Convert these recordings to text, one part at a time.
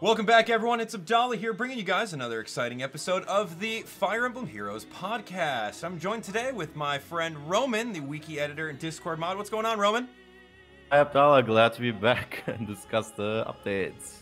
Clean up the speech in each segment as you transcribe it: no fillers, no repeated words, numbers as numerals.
Welcome back, everyone. It's Abdallah here, bringing you guys another exciting episode of the Fire Emblem Heroes Podcast. I'm joined today with my friend Roman, the wiki editor and Discord mod. What's going on, Roman? Hi, Abdallah. Glad to be back and discuss the updates.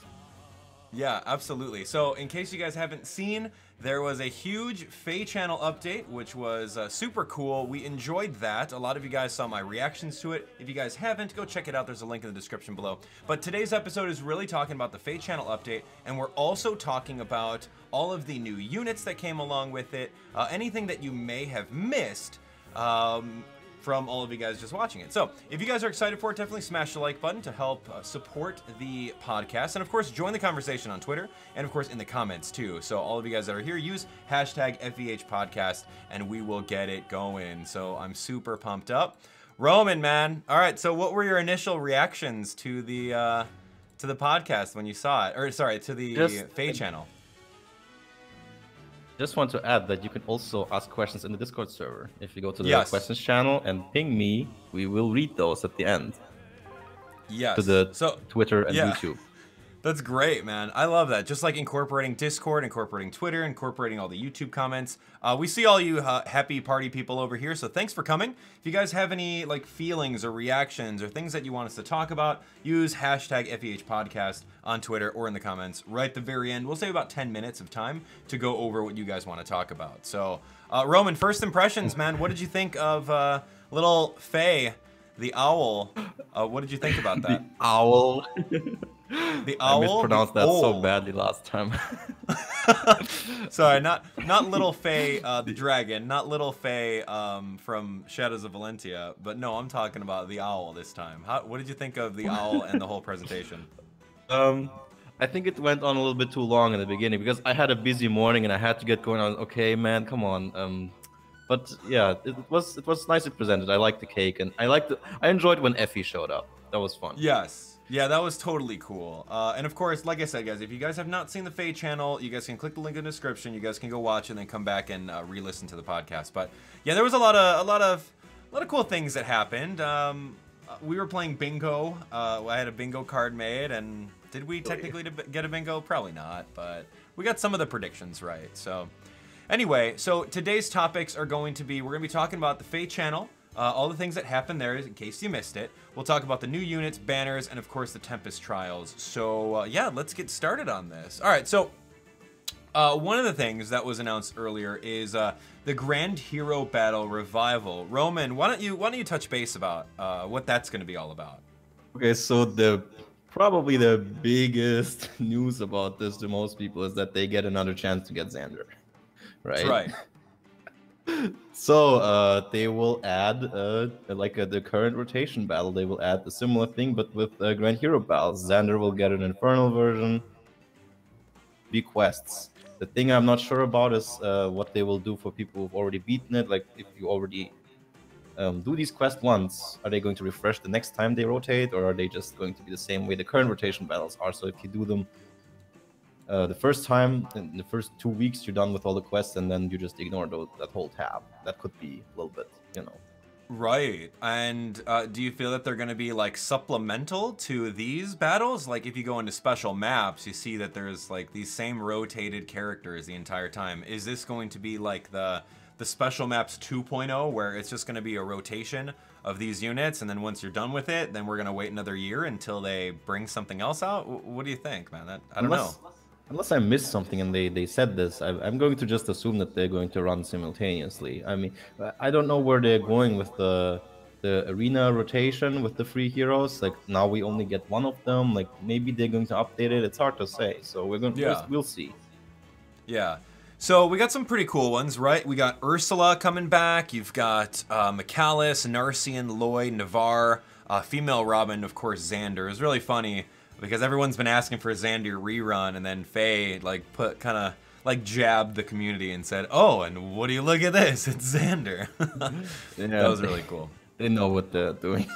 Yeah, absolutely. So, in case you guys haven't seen, there was a huge Feh Channel update, which was super cool. We enjoyed that. A lot of you guys saw my reactions to it. If you guys haven't, go check it out. There's a link in the description below. But today's episode is really talking about the Feh Channel update, and we're also talking about all of the new units that came along with it, anything that you may have missed from all of you guys just watching it. So, if you guys are excited for it, definitely smash the like button to help support the podcast. And of course, join the conversation on Twitter and of course in the comments too. So all of you guys that are here, use hashtag FEH Podcast and we will get it going. So I'm super pumped up. Roman, man. All right, so what were your initial reactions to the podcast when you saw it? Or sorry, to the Feh Channel? Just want to add that you can also ask questions in the Discord server. If you go to the questions channel and ping me, we will read those at the end. Yes. To the Twitter and YouTube. That's great, man. I love that. Just like incorporating Discord, incorporating Twitter, incorporating all the YouTube comments. We see all you happy party people over here, so thanks for coming. If you guys have any like feelings or reactions or things that you want us to talk about, use hashtag FEH Podcast on Twitter or in the comments right at the very end. We'll save about 10 minutes of time to go over what you guys want to talk about. So, Roman, first impressions, man. What did you think of little Feh, the owl? What did you think about that? The owl. The owl. I mispronounced that so badly last time. Sorry, not little Feh the dragon, not little Feh from Shadows of Valentia, but no, I'm talking about the owl this time. What did you think of the owl and the whole presentation? I think it went on a little bit too long in the beginning because I had a busy morning and I had to get going on. Okay, man, come on. But yeah, it was nicely presented. I liked the cake and I enjoyed when Effie showed up. That was fun. Yes. Yeah, that was totally cool. And of course, like I said, guys, if you guys have not seen the Feh Channel, you guys can click the link in the description. You guys can go watch and then come back and re-listen to the podcast. But yeah, there was a lot of cool things that happened. We were playing bingo. I had a bingo card made, and did we technically get a bingo? Probably not, but we got some of the predictions right. So anyway, so today's topics are going to be, we're going to be talking about the Feh Channel. All the things that happened there, in case you missed it. We'll talk about the new units, banners, and of course the Tempest Trials. So yeah, let's get started on this. All right, so one of the things that was announced earlier is the Grand Hero Battle Revival. Roman, why don't you touch base about what that's going to be all about? Okay, so probably the biggest news about this to most people is that they get another chance to get Xander, right? That's right. So they will add the current rotation battle. They will add a similar thing, but with Grand Hero battles. Xander will get an Infernal version. Big quests. The thing I'm not sure about is what they will do for people who've already beaten it. Like if you already do these quests once, are they going to refresh the next time they rotate, or are they just going to be the same way the current rotation battles are? So if you do them the first time, in the first 2 weeks, you're done with all the quests, and then you just ignore that whole tab. That could be a little bit, Right. And do you feel that they're going to be like supplemental to these battles? Like if you go into special maps, you see that there's like these same rotated characters the entire time. Is this going to be like the special maps 2.0, where it's just going to be a rotation of these units, and then once you're done with it, then we're going to wait another year until they bring something else out? What do you think, man? I don't know. Unless I missed something and they said this, I'm going to just assume that they're going to run simultaneously. I mean, I don't know where they're going with the arena rotation with the free heroes. Like now we only get one of them. Like maybe they're going to update it. It's hard to say. So we'll see. Yeah. So we got some pretty cool ones, right? We got Ursula coming back. You've got Mikalis, Narcian, Lloyd, Navarre, female Robin, of course, Xander. It's really funny because everyone's been asking for a Xander rerun, and then Feh jabbed the community and said, "Oh, and what do you look at this? It's Xander." Yeah, that was really cool. They know what they're doing.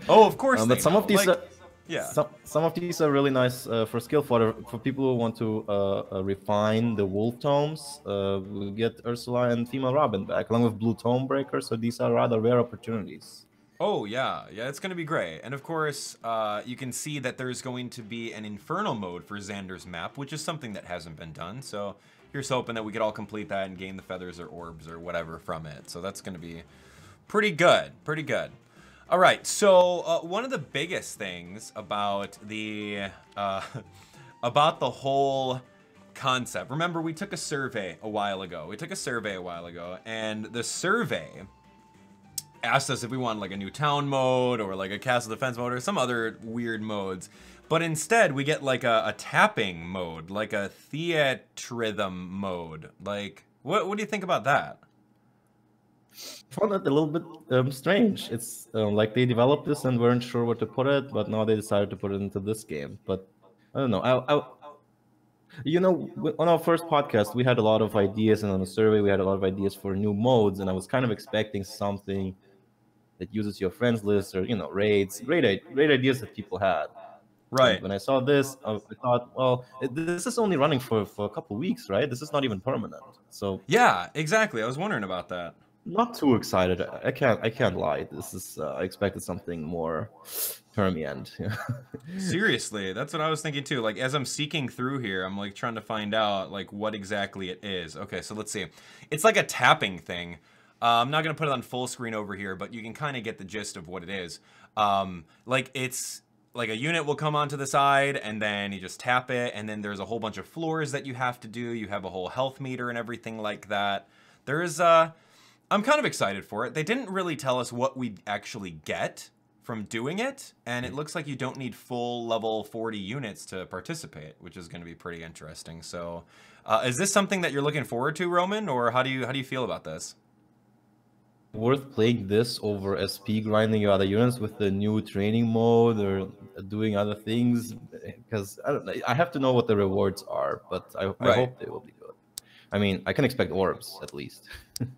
Oh, of course. But some of these, yeah, some of these are really nice for skill fodder for people who want to refine the wolf tomes. We'll get Ursula and female Robin back along with blue tome breaker. So these are rather rare opportunities. Oh, yeah. Yeah, it's going to be great. And of course, you can see that there's going to be an Infernal mode for Xander's map, which is something that hasn't been done. So here's hoping that we could all complete that and gain the feathers or orbs or whatever from it. So that's going to be pretty good. Pretty good. All right. So one of the biggest things about the whole concept. Remember, we took a survey a while ago. And the survey asked us if we wanted like a new town mode or like a castle defense mode or some other weird modes. But instead, we get like a tapping mode, like a theatrhythm mode. Like, what do you think about that? I found that a little bit strange. It's like they developed this and weren't sure where to put it, but now they decided to put it into this game. But I don't know. You know, on our first podcast, we had a lot of ideas, and on the survey, we had a lot of ideas for new modes, and I was kind of expecting something that uses your friends list or, you know, raids. Great ideas that people had. Right. And when I saw this, I thought, well, this is only running for a couple weeks, right? This is not even permanent. So yeah, exactly. I was wondering about that. Not too excited. I can't lie. This is I expected something more permanent. Seriously, that's what I was thinking too. Like, as I'm seeking through here, I'm like trying to find out like what exactly it is. Okay, so let's see. It's like a tapping thing. I'm not gonna put it on full screen over here, but you can kind of get the gist of what it is. Like, it's like a unit will come onto the side, and then you just tap it, and then there's a whole bunch of floors that you have to do. You have a whole health meter and everything like that. There's I'm kind of excited for it. They didn't really tell us what we actually get from doing it, and it looks like you don't need full level 40 units to participate, which is going to be pretty interesting. So, is this something that you're looking forward to, Roman, or how do you feel about this? Worth playing this over SP grinding your other units with the new training mode or doing other things? Because I don't know. I have to know what the rewards are, but I hope they will be good. I mean, I can expect orbs at least.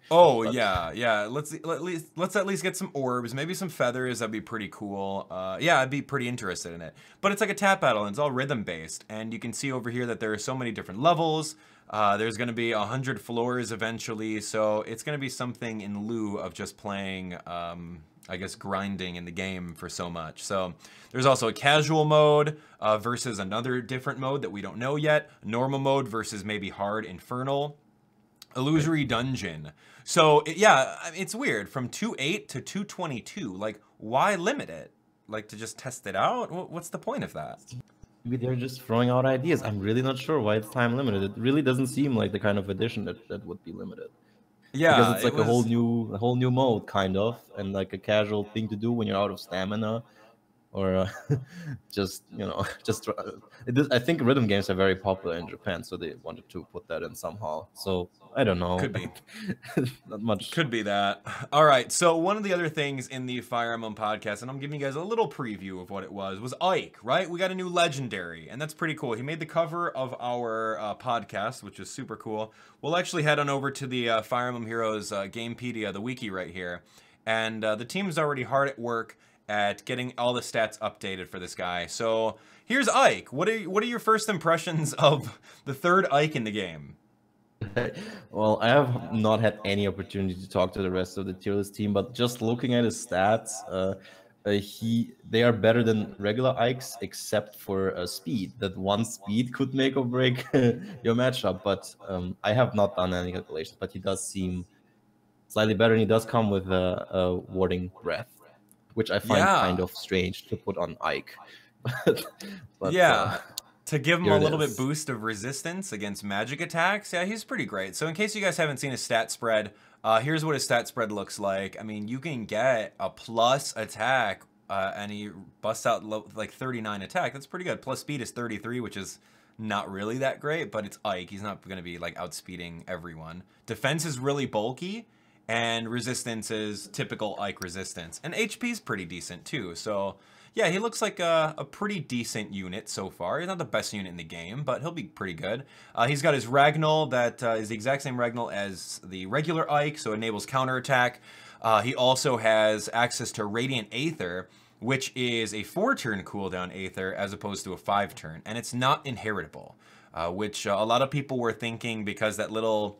Oh, yeah. Let's at least get some orbs, maybe some feathers. That'd be pretty cool. Yeah, I'd be pretty interested in it. But it's like a tap battle, and it's all rhythm based. And you can see over here that there are so many different levels. There's going to be 100 floors eventually, so it's going to be something in lieu of just playing, I guess, grinding in the game for so much. So there's also a casual mode versus another different mode that we don't know yet. Normal mode versus maybe hard infernal. Illusory dungeon. So yeah, it's weird. From 2.8 to 2.22. Like, why limit it? Like, to just test it out? What's the point of that? Maybe they're just throwing out ideas. I'm really not sure why it's time limited. It really doesn't seem like the kind of edition that would be limited. Yeah, because it's like a whole new mode kind of, and like a casual thing to do when you're out of stamina, or just, you know, just I think rhythm games are very popular in Japan, so they wanted to put that in somehow. So I don't know. Could be. Not much. Could be that. All right. So one of the other things in the Fire Emblem podcast, and I'm giving you guys a little preview of what it was Ike, right? We got a new legendary, and that's pretty cool. He made the cover of our podcast, which is super cool. We'll actually head on over to the Fire Emblem Heroes Gamepedia, the wiki right here. And the team's already hard at work at getting all the stats updated for this guy. So here's Ike. What are your first impressions of the third Ike in the game? Well, I have not had any opportunity to talk to the rest of the tier list team, but just looking at his stats, they are better than regular Ikes, except for speed. That one speed could make or break your matchup, but I have not done any calculations. But he does seem slightly better, and he does come with a warding breath, which I find kind of strange to put on Ike. but yeah. To give him a little bit boost of resistance against magic attacks. Yeah, he's pretty great. So in case you guys haven't seen his stat spread, here's what his stat spread looks like. I mean, you can get a plus attack, and he busts out like 39 attack. That's pretty good. Plus speed is 33, which is not really that great, but it's Ike. He's not going to be like outspeeding everyone. Defense is really bulky, and resistance is typical Ike resistance. And HP is pretty decent too, so yeah, he looks like a pretty decent unit so far. He's not the best unit in the game, but he'll be pretty good. He's got his Ragnall that is the exact same Ragnall as the regular Ike, so it enables counterattack. He also has access to Radiant Aether, which is a 4-turn cooldown Aether as opposed to a 5-turn, and it's not inheritable, which a lot of people were thinking because that little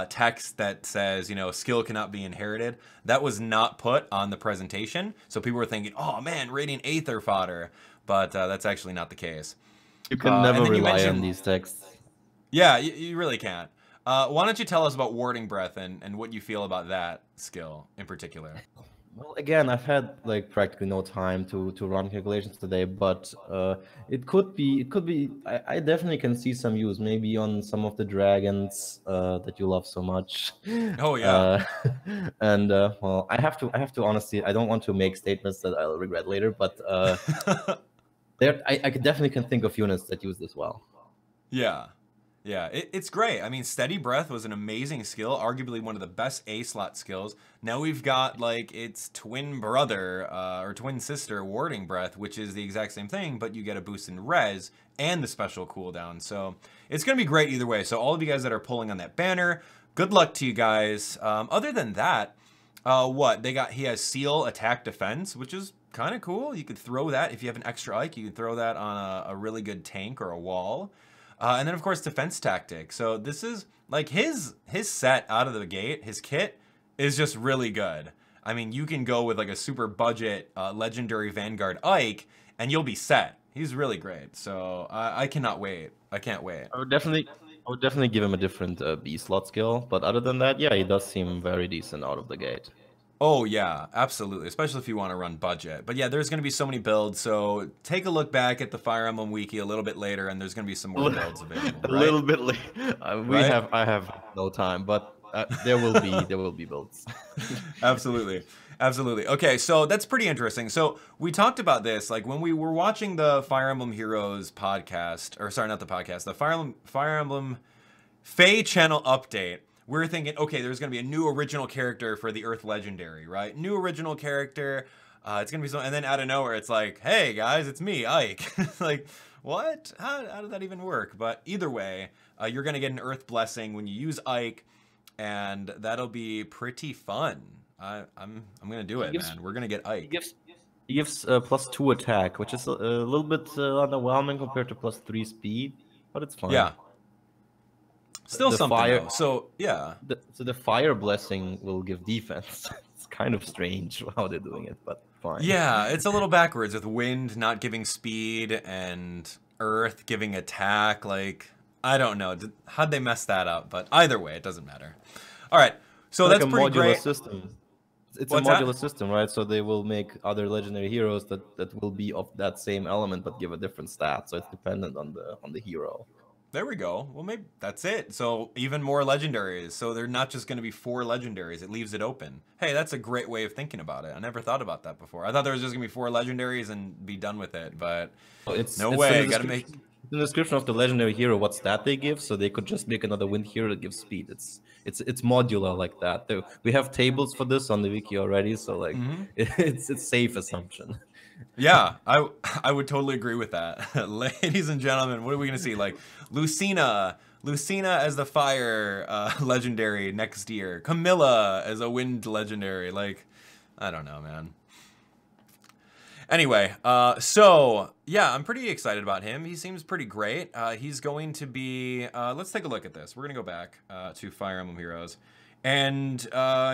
text that says, you know, skill cannot be inherited. That was not put on the presentation. So people were thinking, oh man, Radiant Aether fodder. But that's actually not the case. You can never and then you rely mentioned, on these texts. Yeah, you really can't. Why don't you tell us about Warding Breath and what you feel about that skill in particular? Well, again, I've had like practically no time to run calculations today, but it could be. I definitely can see some use, maybe on some of the dragons that you love so much. Oh yeah. And well, I have to honestly, I don't want to make statements that I'll regret later, but I definitely can think of units that use this well. Yeah. Yeah, it's great. I mean, Steady Breath was an amazing skill, arguably one of the best A-slot skills. Now we've got, like, its twin brother, or twin sister, Warding Breath, which is the exact same thing, but you get a boost in res and the special cooldown. So it's going to be great either way. So all of you guys that are pulling on that banner, good luck to you guys. Other than that, he has Seal, Attack, Defense, which is kind of cool. You could throw that. If you have an extra Ike, you can throw that on a really good tank or a wall. And then, of course, Defense Tactic. So this is, like, his set out of the gate, his kit, is just really good. I mean, you can go with, like, a super budget Legendary Vanguard Ike, and you'll be set. He's really great. So I cannot wait. I can't wait. I would definitely give him a different B slot skill. But other than that, yeah, he does seem very decent out of the gate. Oh, yeah, absolutely, especially if you want to run budget. But yeah, there's going to be so many builds, so take a look back at the Fire Emblem Wiki a little bit later, and there's going to be some more builds available, right? A little bit late. I have no time, but there will be builds. Absolutely. Absolutely. Okay, so that's pretty interesting. So we talked about this, like, when we were watching the Fire Emblem Heroes podcast, or sorry, not the podcast, the Fire Emblem Feh Channel update. We're thinking, okay, there's going to be a new original character for the Earth Legendary, right? New original character. It's going to be so, and then out of nowhere, it's like, hey guys, it's me, Ike. Like, what? How did that even work? But either way, you're going to get an Earth Blessing when you use Ike, and that'll be pretty fun. I'm going to do it, man. We're going to get Ike. He gives +2 attack, which is a little bit underwhelming compared to +3 speed, but it's fine. Yeah. Still something, fire, though. So, yeah. So the Fire Blessing will give defense. It's kind of strange how they're doing it, but fine. Yeah, it's a little backwards with Wind not giving speed and Earth giving attack. Like, I don't know. How'd they mess that up? But either way, it doesn't matter. All right. So it's that's like pretty great. System. It's What's a modular that? system, right? So they will make other legendary heroes that will be of that same element but give a different stat. So it's dependent on the hero. There we go. Well, maybe that's it. So even more legendaries. So they're not just going to be 4 legendaries. It leaves it open. Hey, that's a great way of thinking about it. I never thought about that before. I thought there was just going to be 4 legendaries and be done with it. But no way. Got to make... the description of the legendary hero what stat they give, so they could just make another wind hero that gives speed. It's modular like that. We have tables for this on the wiki already, so like it's a safe assumption. Yeah, I would totally agree with that. Ladies and gentlemen, what are we gonna see? Like Lucina as the fire legendary next year. Camilla as a wind legendary. Like, I don't know, man. Anyway, so yeah, I'm pretty excited about him. He seems pretty great. He's going to be, let's take a look at this. We're gonna go back to Fire Emblem Heroes. And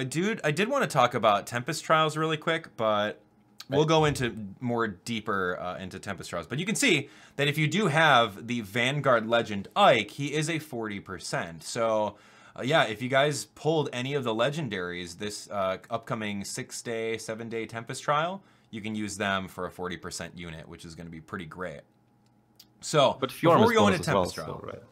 dude, I did want to talk about Tempest Trials really quick, but we'll go into more deeper into Tempest Trials. But you can see that if you do have the Vanguard Legend Ike, he is a 40%. So yeah, if you guys pulled any of the legendaries this upcoming 6-day, 7-day Tempest Trial, you can use them for a 40% unit, which is going to be pretty great. So before we go into Tempest Trial, right?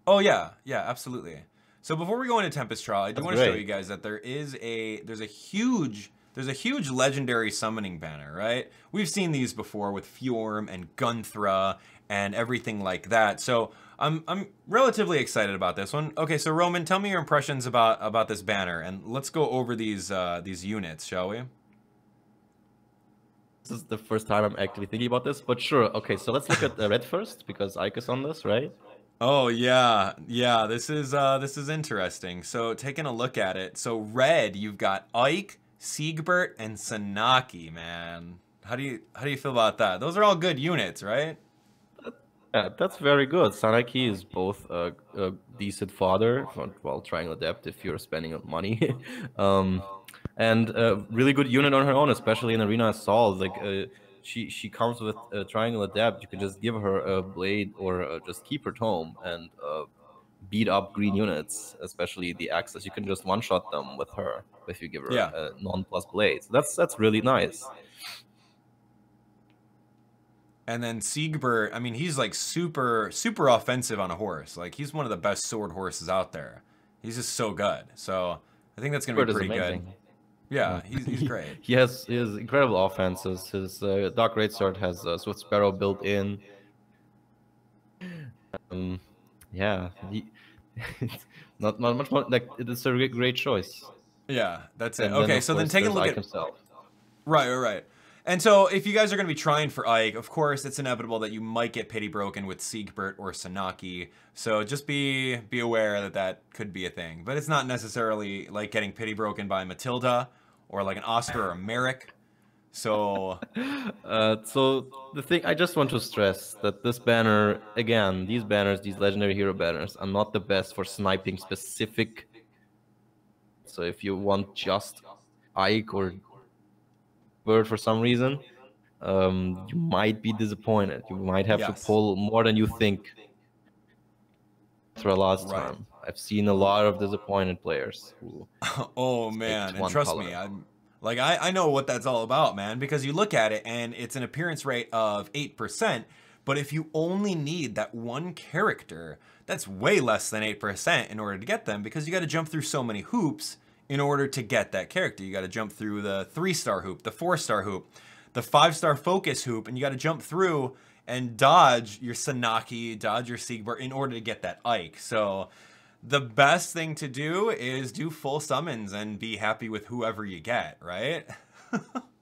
Oh yeah, absolutely. So before we go into Tempest Trial, I do want to show you guys that there's a huge legendary summoning banner, right? We've seen these before with Fjorm and Gunthra and everything like that. So I'm relatively excited about this one. Okay, so Roman, tell me your impressions about this banner, and let's go over these units, shall we? This is the first time I'm actually thinking about this, but sure. Okay, so let's look at Red first because Ike is on this, right? Oh yeah, this is interesting. So taking a look at it, so Red, you've got Ike, Siegbert, and Sanaki, man. How do you feel about that? Those are all good units, right? Yeah, that's very good. Sanaki is both a decent fodder while trying to adapt if you're spending money, um, and a really good unit on her own, especially in Arena Assault. Like she comes with triangle adept. You can just give her a blade or just keep her tome and beat up green units, especially the Axis. You can just one shot them with her if you give her Yeah. a non-plus blade. So that's really nice. And then Siegbert, I mean, he's like super offensive on a horse. Like he's one of the best sword horses out there. He's just so good. So I think that's gonna be pretty good. Yeah, he's great. He has incredible offenses. His Dark Greatsword has Swift Sparrow built in. Yeah, not much more. Like it's a great choice. Yeah, that's it. And Okay, then, so then taking a look Ike at himself. Right. And so if you guys are going to be trying for Ike, of course, it's inevitable that you might get pity broken with Siegbert or Sanaki. So just be aware that that could be a thing. But it's not necessarily like getting pity broken by Matilda or like an Oscar or a Merrick. So so the thing I just want to stress that this banner, again, these banners, these legendary hero banners, are not the best for sniping specific. So if you want just Ike or Bird for some reason, you might be disappointed. You might have to pull more than you think. For last time, I've seen a lot of disappointed players who. Oh man, and trust me, I know what that's all about, man. Because you look at it and it's an appearance rate of 8%, but if you only need that one character, that's way less than 8% in order to get them. Because you got to jump through so many hoops in order to get that character. You got to jump through the 3-star hoop, the 4-star hoop, the 5-star focus hoop, and you got to jump through and dodge your Sanaki, dodge your Siegbert in order to get that Ike. So the best thing to do is do full summons and be happy with whoever you get, right?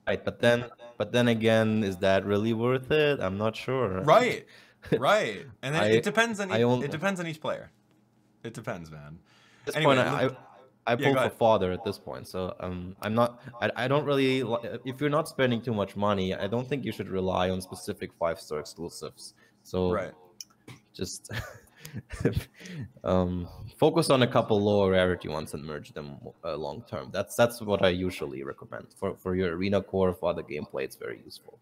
Right, but then again, is that really worth it? I'm not sure. Right. And then it depends on it depends on each player. It depends, man. At this point, I pull for fodder at this point, so I'm not. I don't really. If you're not spending too much money, I don't think you should rely on specific 5-star exclusives. So just focus on a couple lower rarity ones and merge them long term. That's what I usually recommend for your arena core. For the gameplay, it's very useful.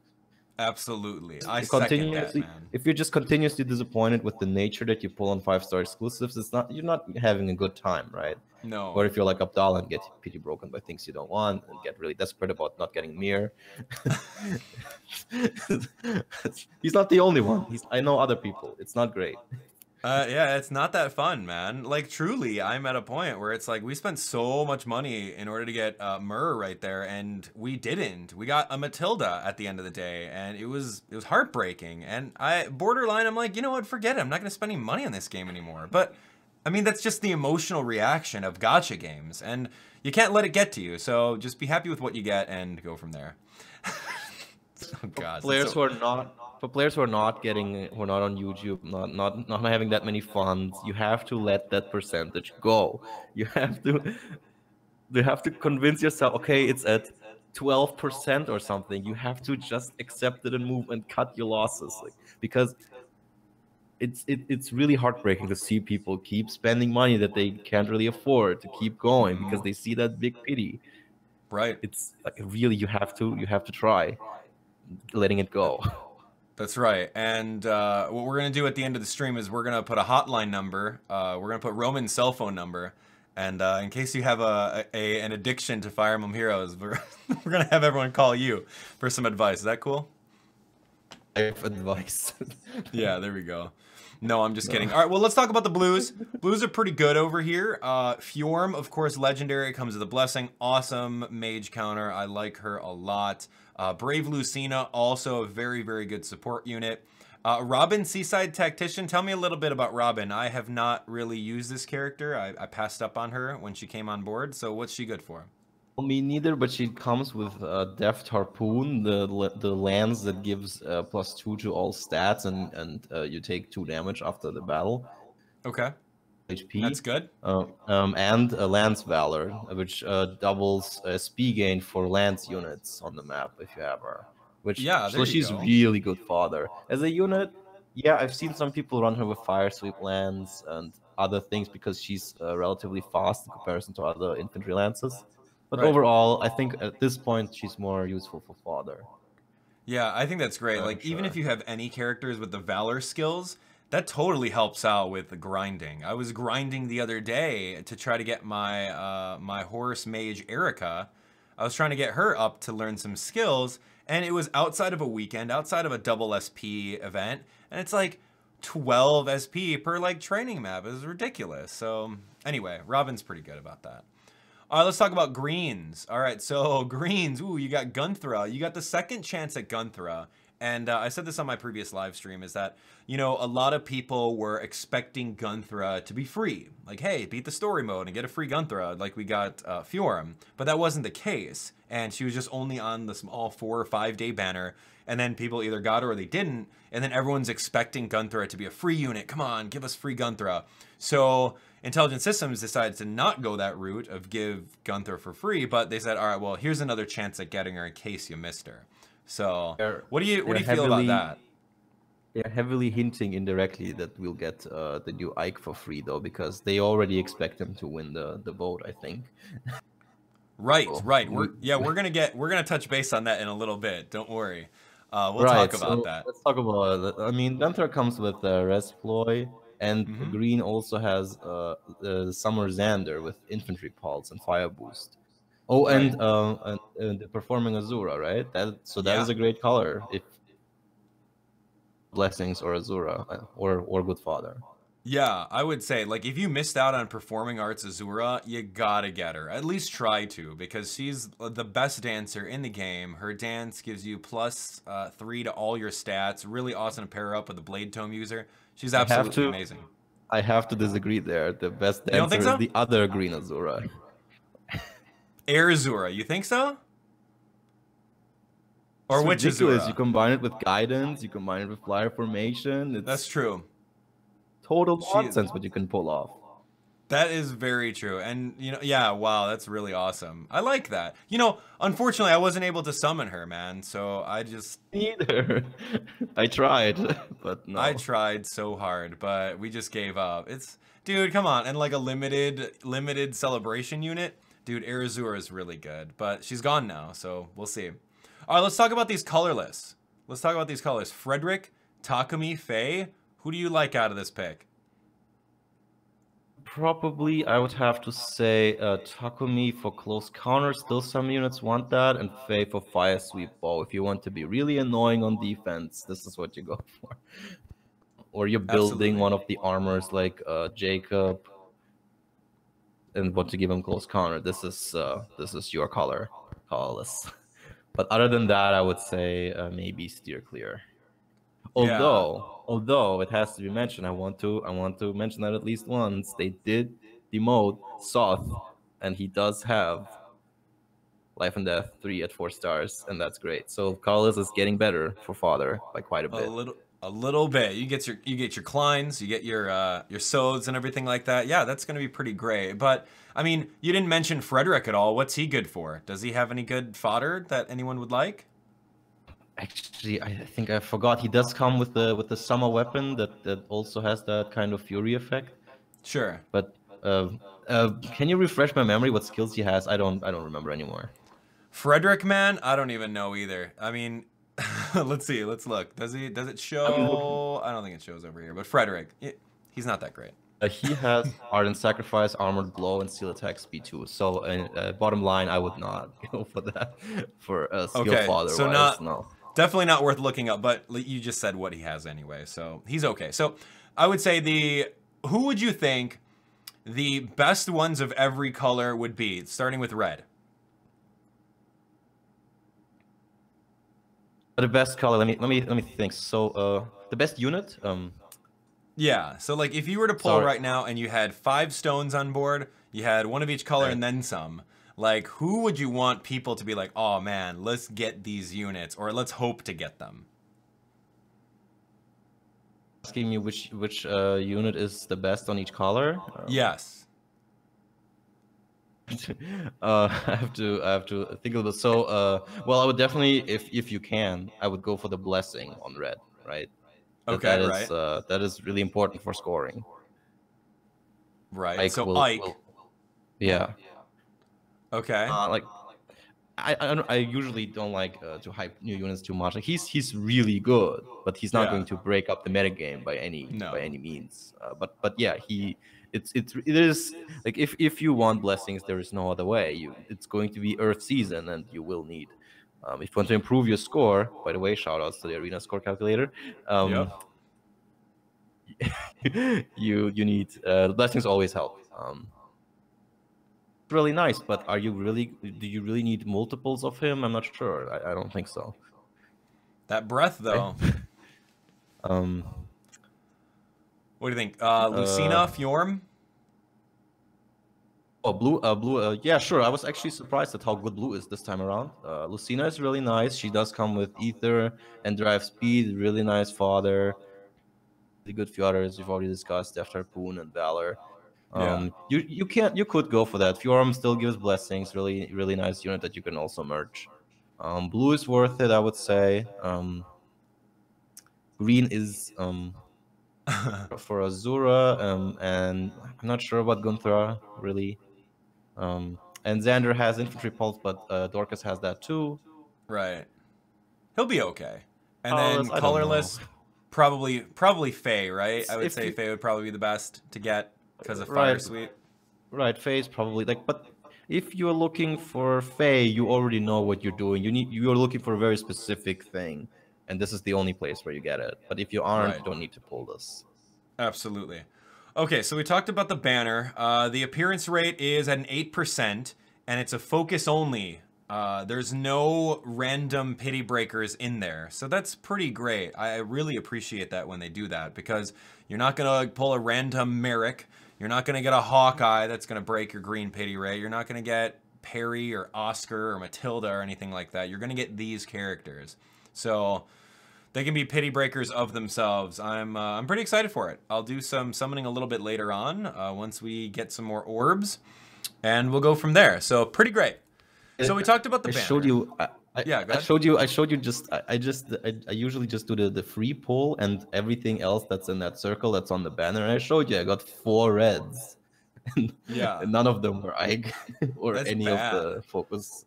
Absolutely, I second that, man. If you're just continuously disappointed with the nature that you pull on 5-star exclusives, you're not having a good time, right? No. Or if you're like Abdallah and get pity broken by things you don't want and get really desperate about not getting Mir. He's not the only one. I know other people. It's not great. Yeah, it's not that fun, man. Like, truly, I'm at a point where it's like we spent so much money in order to get Myrrh right there, and we didn't. We got a Matilda at the end of the day, and it was heartbreaking. And borderline, I'm like, you know what? Forget it. I'm not going to spend any money on this game anymore. But I mean, that's just the emotional reaction of gacha games, and you can't let it get to you. So just be happy with what you get and go from there. Oh, God. Players who are not. For players who are not on YouTube, not having that many funds, you have to let that percentage go. You have to convince yourself, okay, it's at 12% or something. You have to just accept it and move and cut your losses, because it's really heartbreaking to see people keep spending money that they can't really afford to keep going because they see that big pity. Right. It's like really you have to try letting it go. That's right. And what we're going to do at the end of the stream is we're going to put a hotline number. We're going to put Roman's cell phone number. And in case you have an addiction to Fire Emblem Heroes, we're going to have everyone call you for some advice. Is that cool? Advice. Yeah, there we go. No, I'm just kidding. All right, well, let's talk about the blues. Blues are pretty good over here. Fjorm, of course, legendary, comes with a blessing. Awesome mage counter. I like her a lot. Brave Lucina, also a very, very good support unit. Robin, Seaside Tactician. Tell me a little bit about Robin. I have not really used this character. I passed up on her when she came on board. So what's she good for? Well, me neither, but she comes with Deft Harpoon, the lance that gives +2 to all stats, and you take 2 damage after the battle. Okay. HP. That's good. And a Lance Valor, which doubles SP gain for Lance units on the map if you have her. Which, yeah, so she's really good fodder. As a unit, Yeah, I've seen some people run her with fire sweep lance and other things because she's relatively fast in comparison to other infantry lances. But Right. overall, I think at this point she's more useful for fodder. Yeah, I think that's great. For Like, even if sure. you have any characters with the Valor skills, that totally helps out with the grinding. I was grinding the other day to try to get my horse mage Erica. I was trying to get her up to learn some skills, and it was outside of a weekend, outside of a double SP event, and it's like 12 SP per like training map. It was ridiculous. So anyway, Robin's pretty good about that. All right, let's talk about greens. All right, so greens. Ooh, you got Gunthra. You got the second chance at Gunthra. And I said this on my previous live stream, is that, you know, a lot of people were expecting Gunthra to be free. Like, hey, beat the story mode and get a free Gunthra, like we got Fiorum. But that wasn't the case. And she was just only on the small 4 or 5 day banner. And then people either got her or they didn't. And then everyone's expecting Gunthra to be a free unit. Come on, give us free Gunthra. So Intelligent Systems decided to not go that route of give Gunthra for free, but they said, all right, well, here's another chance at getting her in case you missed her. So what do you feel about that? They're heavily hinting indirectly that we'll get the new Ike for free, though, because they already expect him to win the vote, I think. Right, So, right. We're gonna touch base on that in a little bit. Don't worry. We'll right, talk about so that. let's talk about. I mean, Gunthra comes with Resploy, and Green also has the Summer Xander with Infantry Pulse and Fire Boost. Oh, Right. and the Performing Azura, right? That is Yeah. a great color if Blessings or Azura or Good Father. Yeah, I would say, like, if you missed out on Performing Arts Azura, you gotta get her. At least try to, because she's the best dancer in the game. Her dance gives you +3 to all your stats. Really awesome to pair up with a Blade Tome user. She's absolutely amazing. I have to disagree there. The best You don't dancer think so? is the other Green Azura. Air Azura, you think so? Or It's which ridiculous. Azura? You combine it with guidance, you combine it with flyer formation. That's true. Total nonsense what you can pull off. That is very true. And, you know, yeah, wow, that's really awesome. I like that. You know, unfortunately, I wasn't able to summon her, man. So I just... Neither. I tried, but no. I tried so hard, but we just gave up. It's... Dude, come on. And like a limited celebration unit. Dude, Arizura is really good. But she's gone now, so we'll see. All right, let's talk about these colorless. Let's talk about these colors. Frederick, Takumi, Feh. Who do you like out of this pick? Probably, I would have to say Takumi for close counters. Still, some units want that, and Feh for fire sweep bow. If you want to be really annoying on defense, this is what you go for. Or you're building one of the armors like Jacob, and want to give him close counter. This is your colorless. But other than that, I would say maybe steer clear. Although it has to be mentioned, I want to mention that at least once. They did demote Soth, and he does have Life and Death 3 at 4 stars, and that's great. So colorless is getting better for Father by quite a bit. A little bit. You get your Kleins, you get your Sods and everything like that. Yeah, that's gonna be pretty great. But I mean, you didn't mention Frederick at all. What's he good for? Does he have any good fodder that anyone would like? Actually, I think I forgot. He does come with the summer weapon that also has that kind of fury effect. Sure. But can you refresh my memory what skills he has? I don't remember anymore. Frederick, man, I don't even know either. I mean, let's see. Let's look. Does it show? I don't think it shows over here. But Frederick, he's not that great. He has Ardent Sacrifice, Armored Blow, and Steel Attack Speed 2. So, bottom line, I would not go for that for a skill father. So definitely not worth looking up. But you just said what he has anyway, so he's okay. So I would say who would you think the best ones of every color would be, starting with red? The best color. Let me think. So the best unit. Yeah. So like if you were to pull right now and you had 5 stones on board, you had one of each color and then some. Like who would you want people to be like, oh man, let's get these units, or let's hope to get them? Asking me which unit is the best on each color? Yes. I have to think of it. So well, I would definitely, if you can, I would go for the blessing on red, right? Okay, right. That is really important for scoring. Right. Ike So will, Ike. yeah. Okay. Like I usually don't like to hype new units too much. Like he's really good, but he's not Yeah. going to break up the metagame by No. any means. But yeah, it is like if you want blessings, there is no other way. It's going to be Earth season, and you will need. If you want to improve your score, by the way, shout outs to the arena score calculator. Yep. You need blessings always help. Really nice, but do you really need multiples of him? I'm not sure. I don't think so. That breath, Right? though. um What do you think? Lucina, Fjorm? blue, yeah, sure. I was actually surprised at how good blue is this time around. Lucina is really nice. She does come with ether and drive speed. Really nice fodder. Really good Fjordr, as we've already discussed, after Harpoon and Valor. Yeah. You could go for that. Fjorm still gives blessings. Really nice unit that you can also merge. Blue is worth it, I would say. Green is for Azura, and I'm not sure about Gunthra really. And Xander has infantry pulse, but Dorcas has that too. Right. He'll be okay. And Colorless, then I don't know. colorless, probably Feh, right? I would If say you- Feh would probably be the best to get because of Right. Fire Sweep. Right, Faye's probably like, but if you're looking for Faye, you already know what you're doing. You're looking for a very specific thing, and this is the only place where you get it. But if you aren't, Right. you don't need to pull this. Absolutely. Okay, so we talked about the banner. The appearance rate is at an 8%, and it's a focus only. There's no random pity breakers in there, so that's pretty great. I really appreciate that when they do that, because you're not going to pull a random Merrick. You're not going to get a Hawkeye that's going to break your green pity rate. You're not going to get Perry or Oscar or Matilda or anything like that. You're going to get these characters. So they can be pity breakers of themselves. I'm pretty excited for it. I'll do some summoning a little bit later on once we get some more orbs, and we'll go from there. So pretty great. So we talked about the banner. Showed you. Yeah, go I ahead. showed you just. I usually just do the free pull and everything else that's in that circle that's on the banner. And I showed you. I got 4 reds. Yeah. And none of them were Ike or That's any bad. of the focus.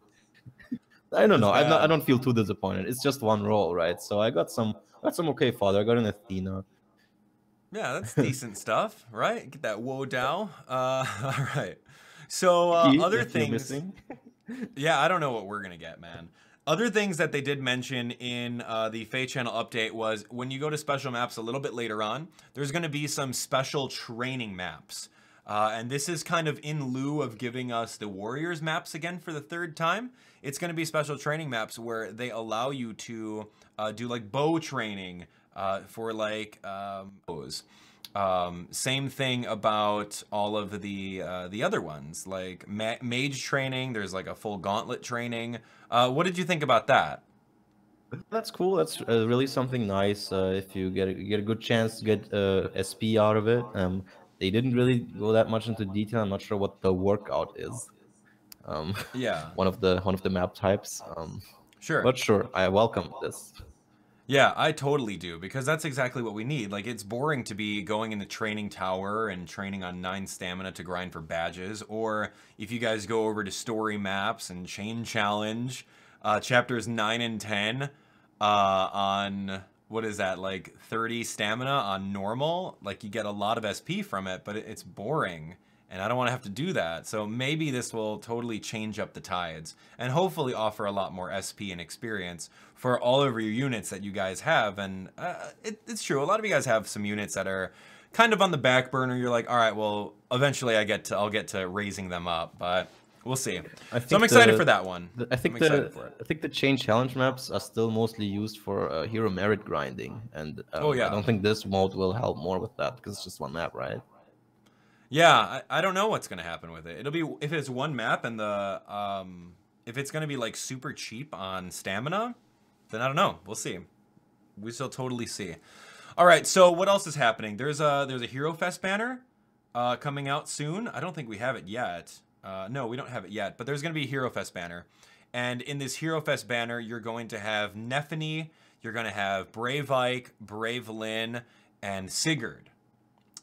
I don't know. That's I bad. don't feel too disappointed. It's just one roll, right? So I got some okay fodder. I got an Athena. Yeah, that's decent stuff, right? Get that Wo Dao. All right. So Key other that you're things. missing. Yeah, I don't know what we're gonna get, man. Other things that they did mention in the Feh Channel update was when you go to special maps a little bit later on, there's going to be some special training maps. And this is kind of in lieu of giving us the Warriors maps again for the 3rd time. It's going to be special training maps where they allow you to do like bow training for like bows. Same thing about all of the other ones, like mage training. There's like a full gauntlet training. What did you think about that? That's cool. That's really something nice. If you get a good chance to get SP out of it. They didn't really go that much into detail. I'm not sure what the workout is. Yeah, one of the map types. sure. But sure, I welcome this. Yeah, I totally do, because that's exactly what we need. Like, it's boring to be going in the training tower and training on 9 stamina to grind for badges, or if you guys go over to story maps and chain challenge, chapters 9 and 10 on, what is that, like 30 stamina on normal, like you get a lot of SP from it, but it's boring. And I don't want to have to do that. So maybe this will totally change up the tides and hopefully offer a lot more SP and experience for all of your units that you guys have. And it's true. A lot of you guys have some units that are kind of on the back burner. You're like, all right, well, eventually I'll get to raising them up, but we'll see. So I'm excited for that one. I think the chain challenge maps are still mostly used for hero merit grinding. And Oh, yeah. I don't think this mode will help more with that because it's just one map, right? Yeah, I don't know what's gonna happen with it. It'll be if it's one map and the if it's gonna be like super cheap on stamina, then I don't know. We'll see. We shall totally see. All right, so what else is happening? There's a Hero Fest banner coming out soon. I don't think we have it yet. No, we don't have it yet. But there's gonna be a Hero Fest banner, and in this Hero Fest banner, you're going to have Nephany. you're going to have Brave Ike, Brave Lynn, and Sigurd,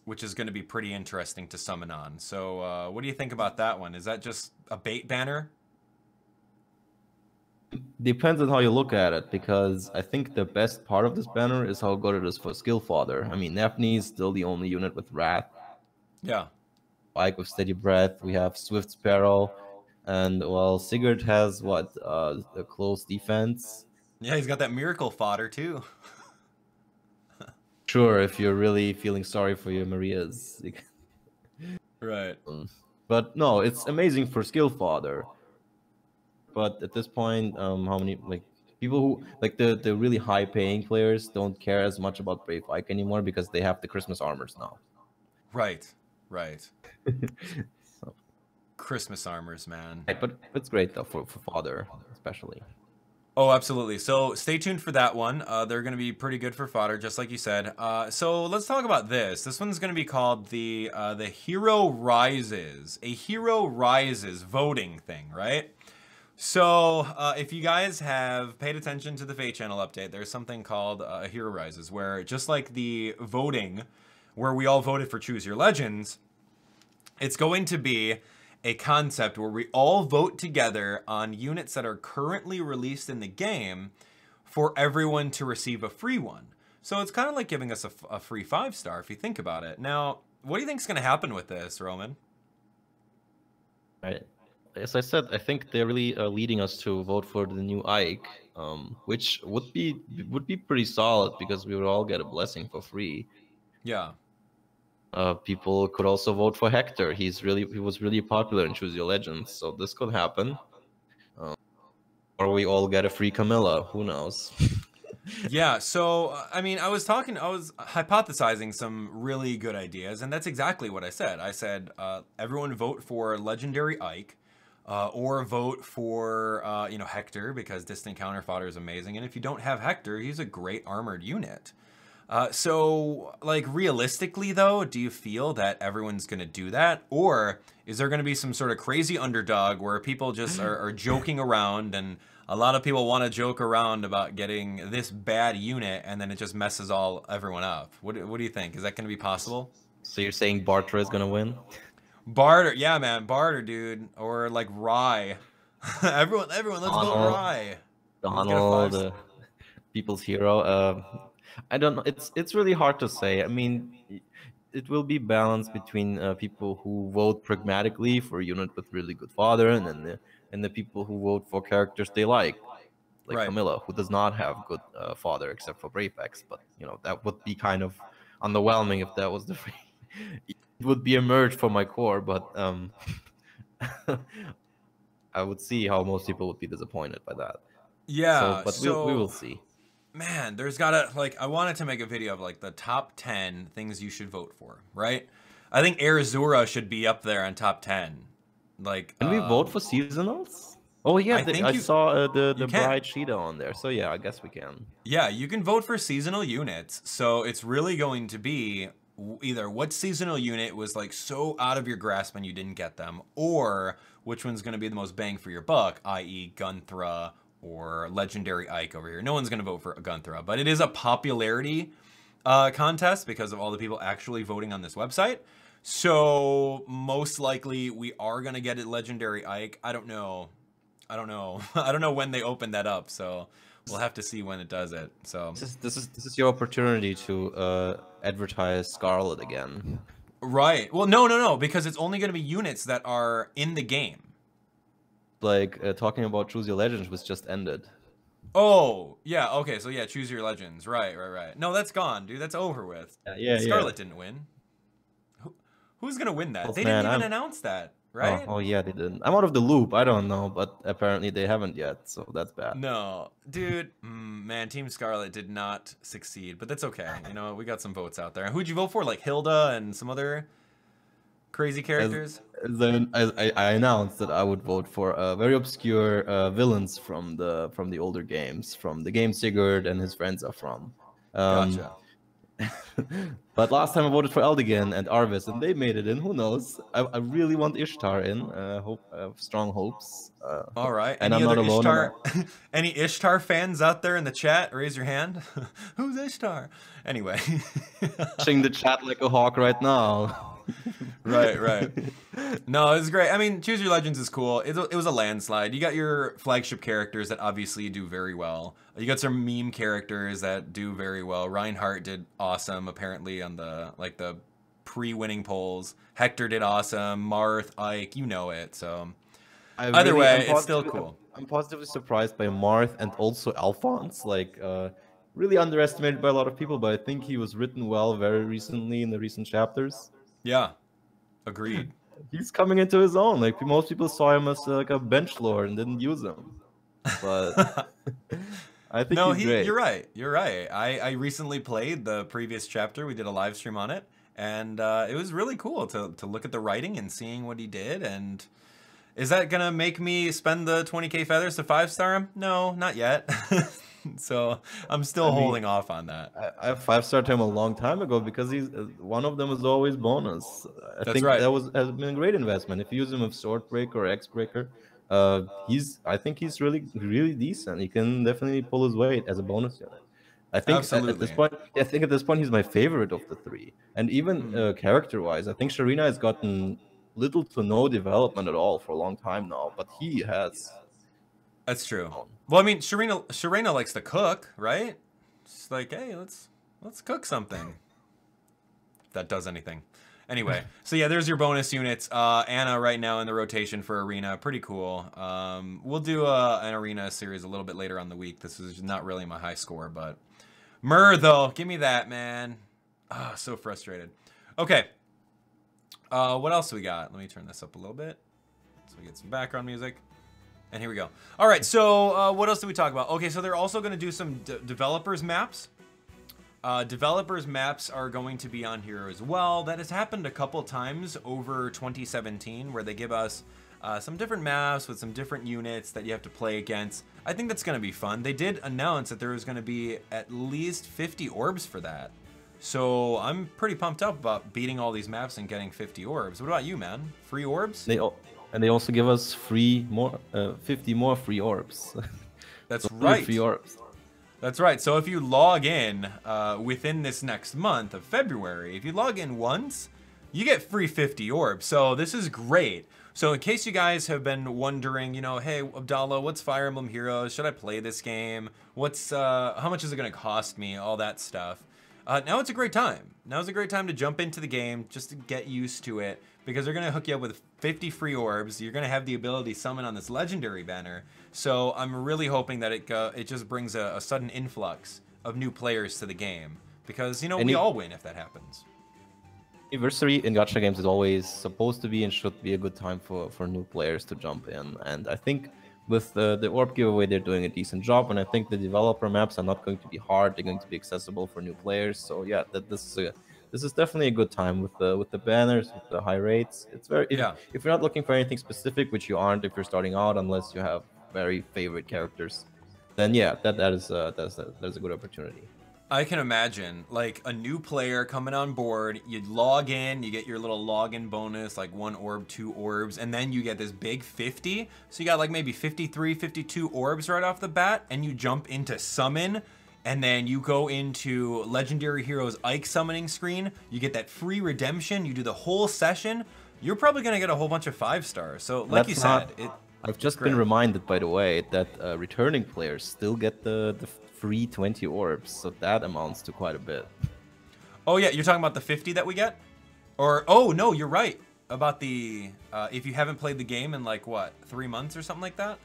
which is going to be pretty interesting to summon on. So what do you think about that one? Is that just a bait banner? Depends on how you look at it, because I think the best part of this banner is how good it is for skill fodder. I mean, Nephne is still the only unit with Wrath. Yeah. Ike with Steady Breath, we have Swift Sparrow, and well, Sigurd has what? The close defense. Yeah, he's got that miracle fodder too. Sure, if you're really feeling sorry for your Marias. Right. But no, it's amazing for skill fodder. But at this point, how many people who the really high paying players don't care as much about Brave Ike anymore because they have the Christmas armors now. Right. Right. So. Christmas armors, man. Right, but it's great though for fodder especially. Oh, absolutely. So stay tuned for that one. They're going to be pretty good for fodder, just like you said. So let's talk about this. This one's going to be called the Hero Rises, a Hero Rises voting thing, right? So if you guys have paid attention to the Feh Channel update, there's something called a Hero Rises, where just like the voting, where we all voted for Choose Your Legends, it's going to be a concept where we all vote together on units that are currently released in the game for everyone to receive a free one. So it's kind of like giving us a free 5-star if you think about it. Now, what do you think is going to happen with this, Roman? Right. As I said, I think they're really leading us to vote for the new Ike, which would be pretty solid because we would all get a blessing for free. Yeah. People could also vote for Hector. He was really popular in Choose Your Legends, so this could happen. Or we all get a free Camilla. Who knows? Yeah, so I mean, I was hypothesizing some really good ideas, and that's exactly what I said. I said everyone vote for Legendary Ike, or vote for Hector, because distant counter fodder is amazing, and if you don't have Hector, he's a great armored unit. So, like, realistically, though, do you feel that everyone's going to do that? Or is there going to be some sort of crazy underdog where people just are joking around, and a lot of people want to joke around about getting this bad unit, and then it just messes everyone up? What do you think? Is that going to be possible? So you're saying Bartra is going to win? Barter, yeah, man. Barter, dude. Or, like, Rye. everyone, let's vote Rye. Donald, people's hero. I don't know. It's really hard to say. I mean, it will be balanced between people who vote pragmatically for a unit with really good fodder, and then the people who vote for characters they like right. Camilla, who does not have good fodder except for Brave X. But that would be kind of underwhelming if that was the free. It would be a merge for my core, but I would see how most people would be disappointed by that. Yeah, but we will see. Man, there's gotta, I wanted to make a video of the top 10 things you should vote for, right? I think Arizura should be up there on top 10. Can we vote for seasonals? Oh yeah, I saw the Bride Sheeta on there, so yeah, I guess we can. Yeah, you can vote for seasonal units, so it's really going to be either what seasonal unit was so out of your grasp and you didn't get them, or which one's going to be the most bang for your buck, i.e. Gunthra or Legendary Ike over here. No one's going to vote for Gunthra, but it is a popularity contest because of all the people actually voting on this website. So most likely we are going to get it Legendary Ike. I don't know. I don't know when they open that up, so we'll have to see when it does it. So this is your opportunity to advertise Scarlet again. Right. Well, no, because it's only going to be units that are in the game. Talking about Choose Your Legends, which just ended. Oh, yeah, okay, so yeah, Choose Your Legends. Right. No, that's gone, dude. That's over with. Yeah, Scarlet didn't win. Who's going to win that? They didn't even announce that, right? Oh, yeah, they didn't. I'm out of the loop. I don't know, but apparently they haven't yet, so that's bad. No, dude, man, Team Scarlet did not succeed, but that's okay. We got some votes out there. Who'd you vote for? Hilda and some other crazy characters? Then I announced that I would vote for very obscure villains from the older games, from the game Sigurd and his friends are from. Gotcha. But last time I voted for Eldigan and Arvis, and they made it in. Who knows? I really want Ishtar in. I have strong hopes. All right. And Any I'm other not alone. Ishtar? Any Ishtar fans out there in the chat? Raise your hand. Who's Ishtar? Anyway. Watching the chat like a hawk right now. Right. No, it's great. I mean, Choose Your Legends is cool. It was a landslide. You got your flagship characters that obviously do very well. You got some meme characters that do very well. Reinhardt did awesome, apparently, on the pre-winning polls. Hector did awesome. Marth, Ike, you know it. So either way, it's still cool. I'm positively surprised by Marth and also Alphonse. Really underestimated by a lot of people, but I think he was written well very recently in the recent chapters. Yeah, agreed. He's coming into his own. Most people saw him as a bench lord and didn't use him. But I think he's great. You're right. I recently played the previous chapter. We did a live stream on it, and it was really cool to look at the writing and seeing what he did. And is that gonna make me spend the 20k feathers to 5-star him? No, not yet. So I'm still holding off on that. I 5-starred him a long time ago because he's one of them is always bonus. I think that has been a great investment. If you use him with Swordbreaker or X-Breaker, I think he's really decent. He can definitely pull his weight as a bonus unit. I think at this point he's my favorite of the three. And even character-wise, I think Sharina has gotten little to no development at all for a long time now, but he has. That's true. Well, I mean, Sharina likes to cook, right? She's like, hey, let's cook something. If that does anything. Anyway, so yeah, there's your bonus units. Anna right now in the rotation for Arena. Pretty cool. We'll do an Arena series a little bit later on the week. This is not really my high score, but Myrrh, though. Give me that, man. Ah, so frustrated. Okay. What else do we got? Let me turn this up a little bit so we get some background music. And here we go. All right, so what else did we talk about? Okay, so they're also going to do some developers maps. Developers maps are going to be on here as well. That has happened a couple times over 2017 where they give us some different maps with some different units that you have to play against. I think that's going to be fun. They did announce that there was going to be at least 50 orbs for that. So I'm pretty pumped up about beating all these maps and getting 50 orbs. What about you, man? Free orbs? And they also give us 50 more free orbs. That's right. Free orbs. That's right. So if you log in within this next month of February, if you log in once, you get free 50 orbs. So this is great. So in case you guys have been wondering, hey, Abdallah, what's Fire Emblem Heroes? Should I play this game? How much is it going to cost me? All that stuff. Now it's a great time. Now's a great time to jump into the game just to get used to it, because they're going to hook you up with 50 free orbs. You're going to have the ability to summon on this legendary banner. So I'm really hoping that it just brings a sudden influx of new players to the game, because we all win if that happens. Anniversary in gacha games is always supposed to be and should be a good time for new players to jump in. And I think with the orb giveaway, they're doing a decent job, and I think the developer maps are not going to be hard. They're going to be accessible for new players. So yeah, this is definitely a good time with the banners, with the high rates. It's if you're not looking for anything specific, which you aren't if you're starting out, unless you have very favorite characters, then yeah, that's a good opportunity. I can imagine like a new player coming on board, you log in, you get your little login bonus, like 1 orb, 2 orbs, and then you get this big 50. So you got like maybe 53, 52 orbs right off the bat, and you jump into summon, and then you go into Legendary Heroes Ike summoning screen, you get that free redemption, you do the whole session, you're probably gonna get a whole bunch of 5-stars. So like you said, I've just been reminded, by the way, that returning players still get the free 20 orbs, so that amounts to quite a bit. Oh yeah, you're talking about the 50 that we get? Or, oh no, you're right. About the, if you haven't played the game in like, what, 3 months or something like that?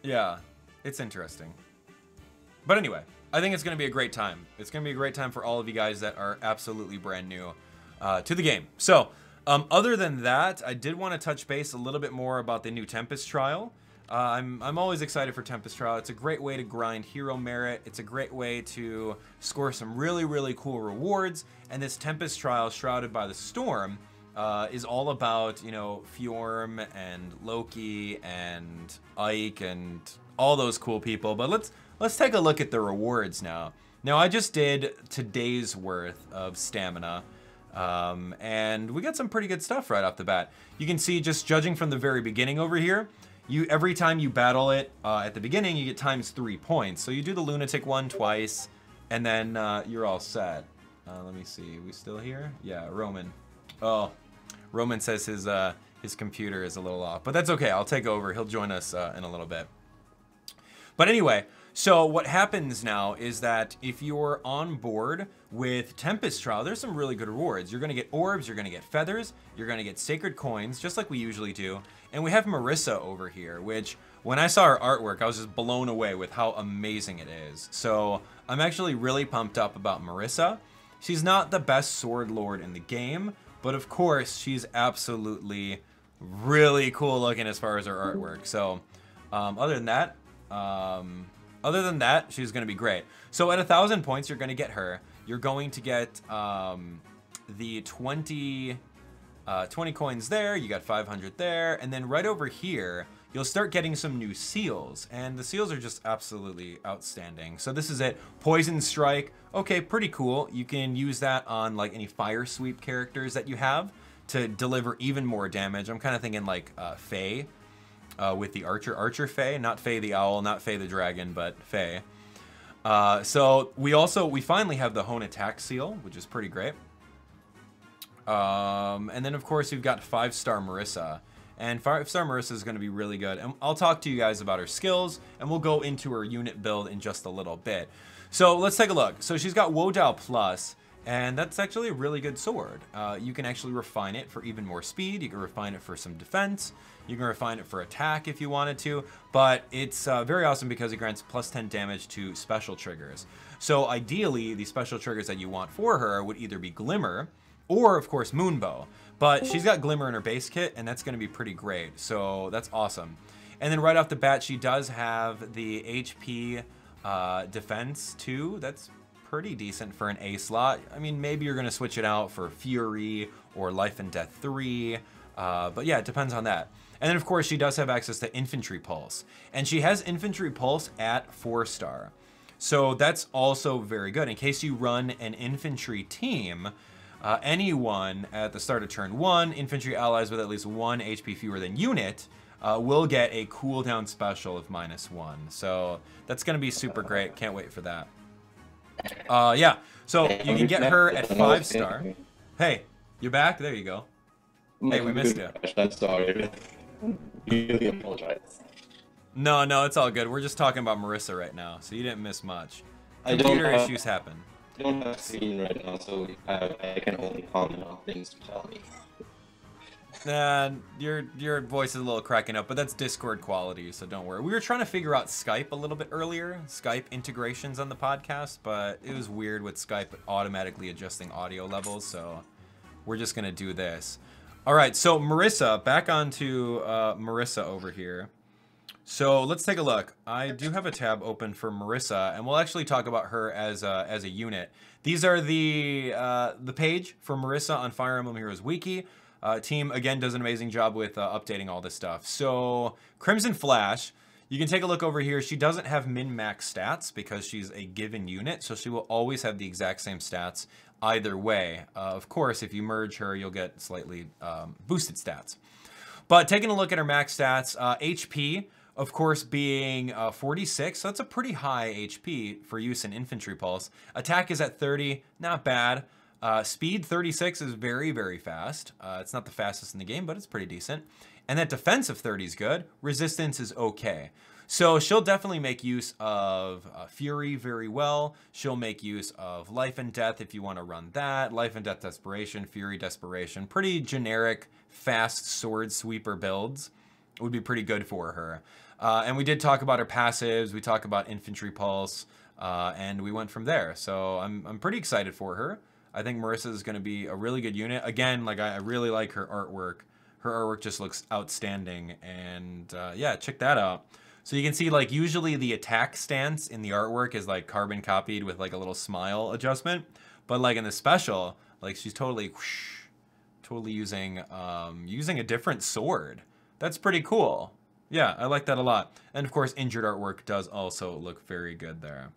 Yeah, it's interesting. But anyway, I think it's going to be a great time. It's going to be a great time for all of you guys that are absolutely brand new to the game. So, other than that, I did want to touch base a little bit more about the new Tempest Trial. I'm always excited for Tempest Trial. It's a great way to grind hero merit. It's a great way to score some really, really cool rewards. And this Tempest Trial, Shrouded by the Storm, is all about, Fjorm and Loki and Ike and all those cool people. But let's let's take a look at the rewards now. Now, I just did today's worth of stamina, and we got some pretty good stuff right off the bat. You can see, just judging from the very beginning over here, every time you battle it at the beginning, you get ×3 points. So you do the lunatic one twice, and then you're all set. Let me see, we still here? Yeah, Roman. Oh, Roman says his computer is a little off, but that's okay. I'll take over. He'll join us in a little bit. But anyway, so what happens now is that if you're on board with Tempest Trial, there's some really good rewards. You're going to get orbs, you're going to get feathers, you're going to get sacred coins, just like we usually do. And we have Marissa over here, which when I saw her artwork, I was just blown away with how amazing it is. So I'm actually really pumped up about Marissa. She's not the best sword lord in the game, but of course she's absolutely really cool looking as far as her artwork. So other than that, she's going to be great. So at 1,000 points, you're going to get her. You're going to get the 20 coins there. You got 500 there. And then right over here, you'll start getting some new seals. And the seals are just absolutely outstanding. So this is it. Poison Strike. Okay, pretty cool. You can use that on like any fire sweep characters that you have to deliver even more damage. I'm kind of thinking like Feh. With the Archer Feh, not Feh the Owl, not Feh the Dragon, but Feh. So we finally have the Hoenn attack seal, which is pretty great. And then of course we've got 5-star Marissa, and 5-star Marissa is going to be really good. And I'll talk to you guys about her skills, and we'll go into her unit build in just a little bit. So let's take a look. So she's got Wodao Plus. And that's actually a really good sword. You can actually refine it for even more speed. You can refine it for some defense. You can refine it for attack if you wanted to. But it's very awesome because it grants +10 damage to special triggers. So ideally, the special triggers that you want for her would either be Glimmer or, of course, Moonbow. But she's got Glimmer in her base kit, and that's going to be pretty great. So that's awesome. And then right off the bat, she does have the HP defense too. That's pretty decent for an A slot. I mean, maybe you're going to switch it out for Fury or Life and Death 3, but yeah, it depends on that. And then of course she does have access to Infantry Pulse, and she has Infantry Pulse at 4-star. So that's also very good. In case you run an infantry team, anyone at the start of turn 1, infantry allies with at least 1 HP fewer than unit, will get a cooldown special of -1. So that's going to be super great. Can't wait for that. Yeah, so you can get her at 5-star. Hey, you're back? There you go. Hey, we missed you. I'm sorry. Really apologize. No, it's all good. We're just talking about Marissa right now, so you didn't miss much. I Computer issues happen. I don't have a screen right now, so I can only comment on things you tell me. Your voice is a little cracking up, but that's Discord quality, so don't worry. We were trying to figure out Skype a little bit earlier, Skype integrations on the podcast, but it was weird with Skype automatically adjusting audio levels, so we're just going to do this. All right, so Marissa, back onto Marissa over here. So let's take a look. I do have a tab open for Marissa, and we'll actually talk about her as a unit. These are the page for Marissa on Fire Emblem Heroes Wiki. Team, again, does an amazing job with updating all this stuff. So, Crimson Flash, you can take a look over here. She doesn't have min-max stats because she's a given unit, so she will always have the exact same stats either way. Of course, if you merge her, you'll get slightly boosted stats. But taking a look at her max stats, HP, of course, being 46, so that's a pretty high HP for use in Infantry Pulse. Attack is at 30, not bad. Speed 36 is very, very fast. It's not the fastest in the game, but it's pretty decent. And that defense of 30 is good. Resistance is okay. So she'll definitely make use of Fury very well. She'll make use of Life and Death if you want to run that. Life and Death Desperation, Fury Desperation. Pretty generic, fast sword sweeper builds would be pretty good for her. And we did talk about her passives. We talked about Infantry Pulse, and we went from there. So I'm pretty excited for her. I think Marissa is going to be a really good unit. Again, like I really like her artwork. Her artwork just looks outstanding, and yeah, check that out. So you can see, like, usually the attack stance in the artwork is like carbon copied with like a little smile adjustment, but like in the special, like she's totally using a different sword. That's pretty cool. Yeah, I like that a lot. And of course, injured artwork does also look very good there.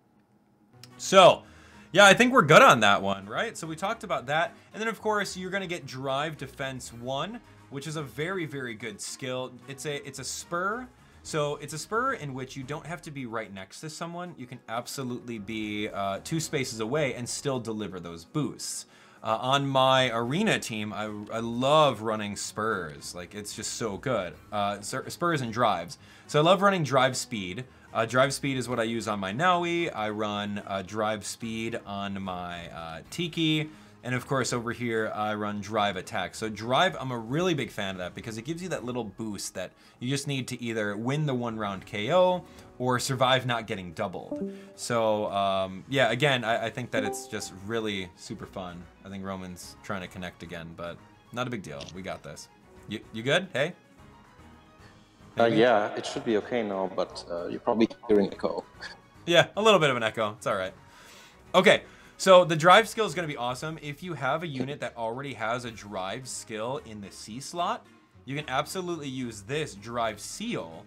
So, yeah, I think we're good on that one, right? So we talked about that. And then, of course, you're going to get Drive Defense 1, which is a very, very good skill. It's a spur. So it's a spur in which you don't have to be right next to someone. You can absolutely be 2 spaces away and still deliver those boosts. On my arena team, I love running spurs. Like, it's just so good. Spurs and drives. So I love running drive speed. Drive speed is what I use on my Naui. I run drive speed on my Tiki. And of course, over here, I run drive attack. So drive, I'm a really big fan of that because it gives you that little boost that you just need to either win the 1-round KO or survive not getting doubled. So yeah, again, I think that it's just really super fun. I think Roman's trying to connect again, but not a big deal. We got this. You good? Hey? Yeah, it should be okay now, but you're probably hearing echo. Yeah, a little bit of an echo. It's all right. Okay. So the drive skill is going to be awesome. If you have a unit that already has a drive skill in the C slot, you can absolutely use this drive seal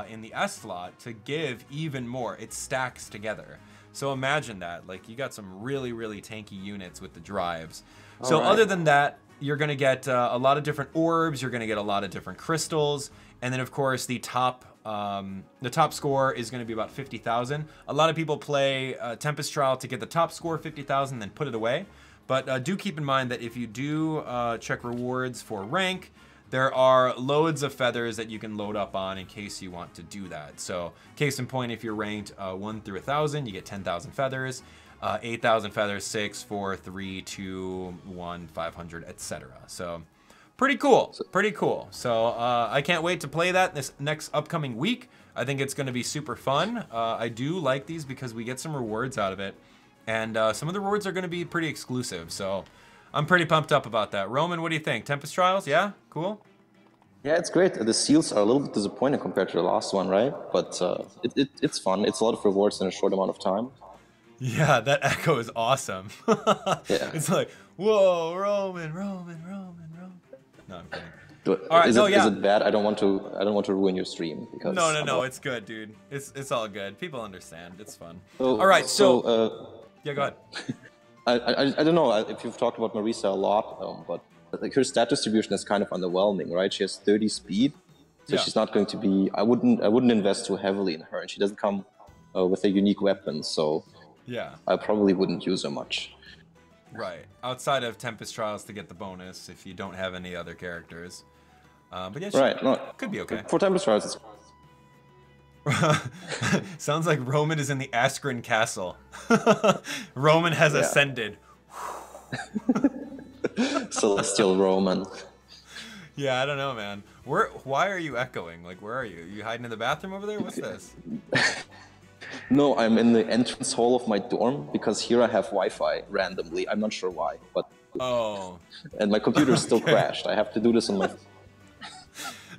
in the S slot to give even more. It stacks together. So imagine that. Like, you got some really, really tanky units with the drives. So other than that, you're going to get a lot of different orbs. You're going to get a lot of different crystals. And then, of course, the top score is going to be about 50,000. A lot of people play Tempest Trial to get the top score, 50,000, then put it away. But do keep in mind that if you do check rewards for rank, there are loads of feathers that you can load up on in case you want to do that. So, case in point, if you're ranked 1 through 1,000, you get 10,000 feathers. 8,000 feathers, 6, 4, 3, 2, 1, 500, etc. So, pretty cool. Pretty cool. So, I can't wait to play that this next upcoming week. I think it's going to be super fun. I do like these because we get some rewards out of it. And some of the rewards are going to be pretty exclusive. So, I'm pretty pumped up about that. Roman, what do you think? Tempest Trials? Yeah? Cool? Yeah, it's great. The seals are a little bit disappointing compared to the last one, right? But it's fun. It's a lot of rewards in a short amount of time. Yeah, that echo is awesome. Yeah. It's like, whoa, Roman. No, I'm kidding. All right, is it bad? I don't want to ruin your stream because No, it's good, dude. It's all good. People understand. It's fun. So, all right, yeah, go ahead. I don't know if you've talked about Marisa a lot, but like her stat distribution is kind of underwhelming, right? She has 30 speed, so she's not going to be. I wouldn't invest too heavily in her, and she doesn't come with a unique weapon, so yeah, I probably wouldn't use her much. Right, outside of Tempest Trials to get the bonus if you don't have any other characters. But yeah, she could be okay. For Tempest Trials, it's sounds like Roman is in the Askren Castle. Roman has ascended. Celestial Roman. Yeah, I don't know, man. Why are you echoing? Like, where are you? You hiding in the bathroom over there? What's this? No, I'm in the entrance hall of my dorm because here I have Wi-Fi randomly. I'm not sure why, but and my computer still crashed. I have to do this on my.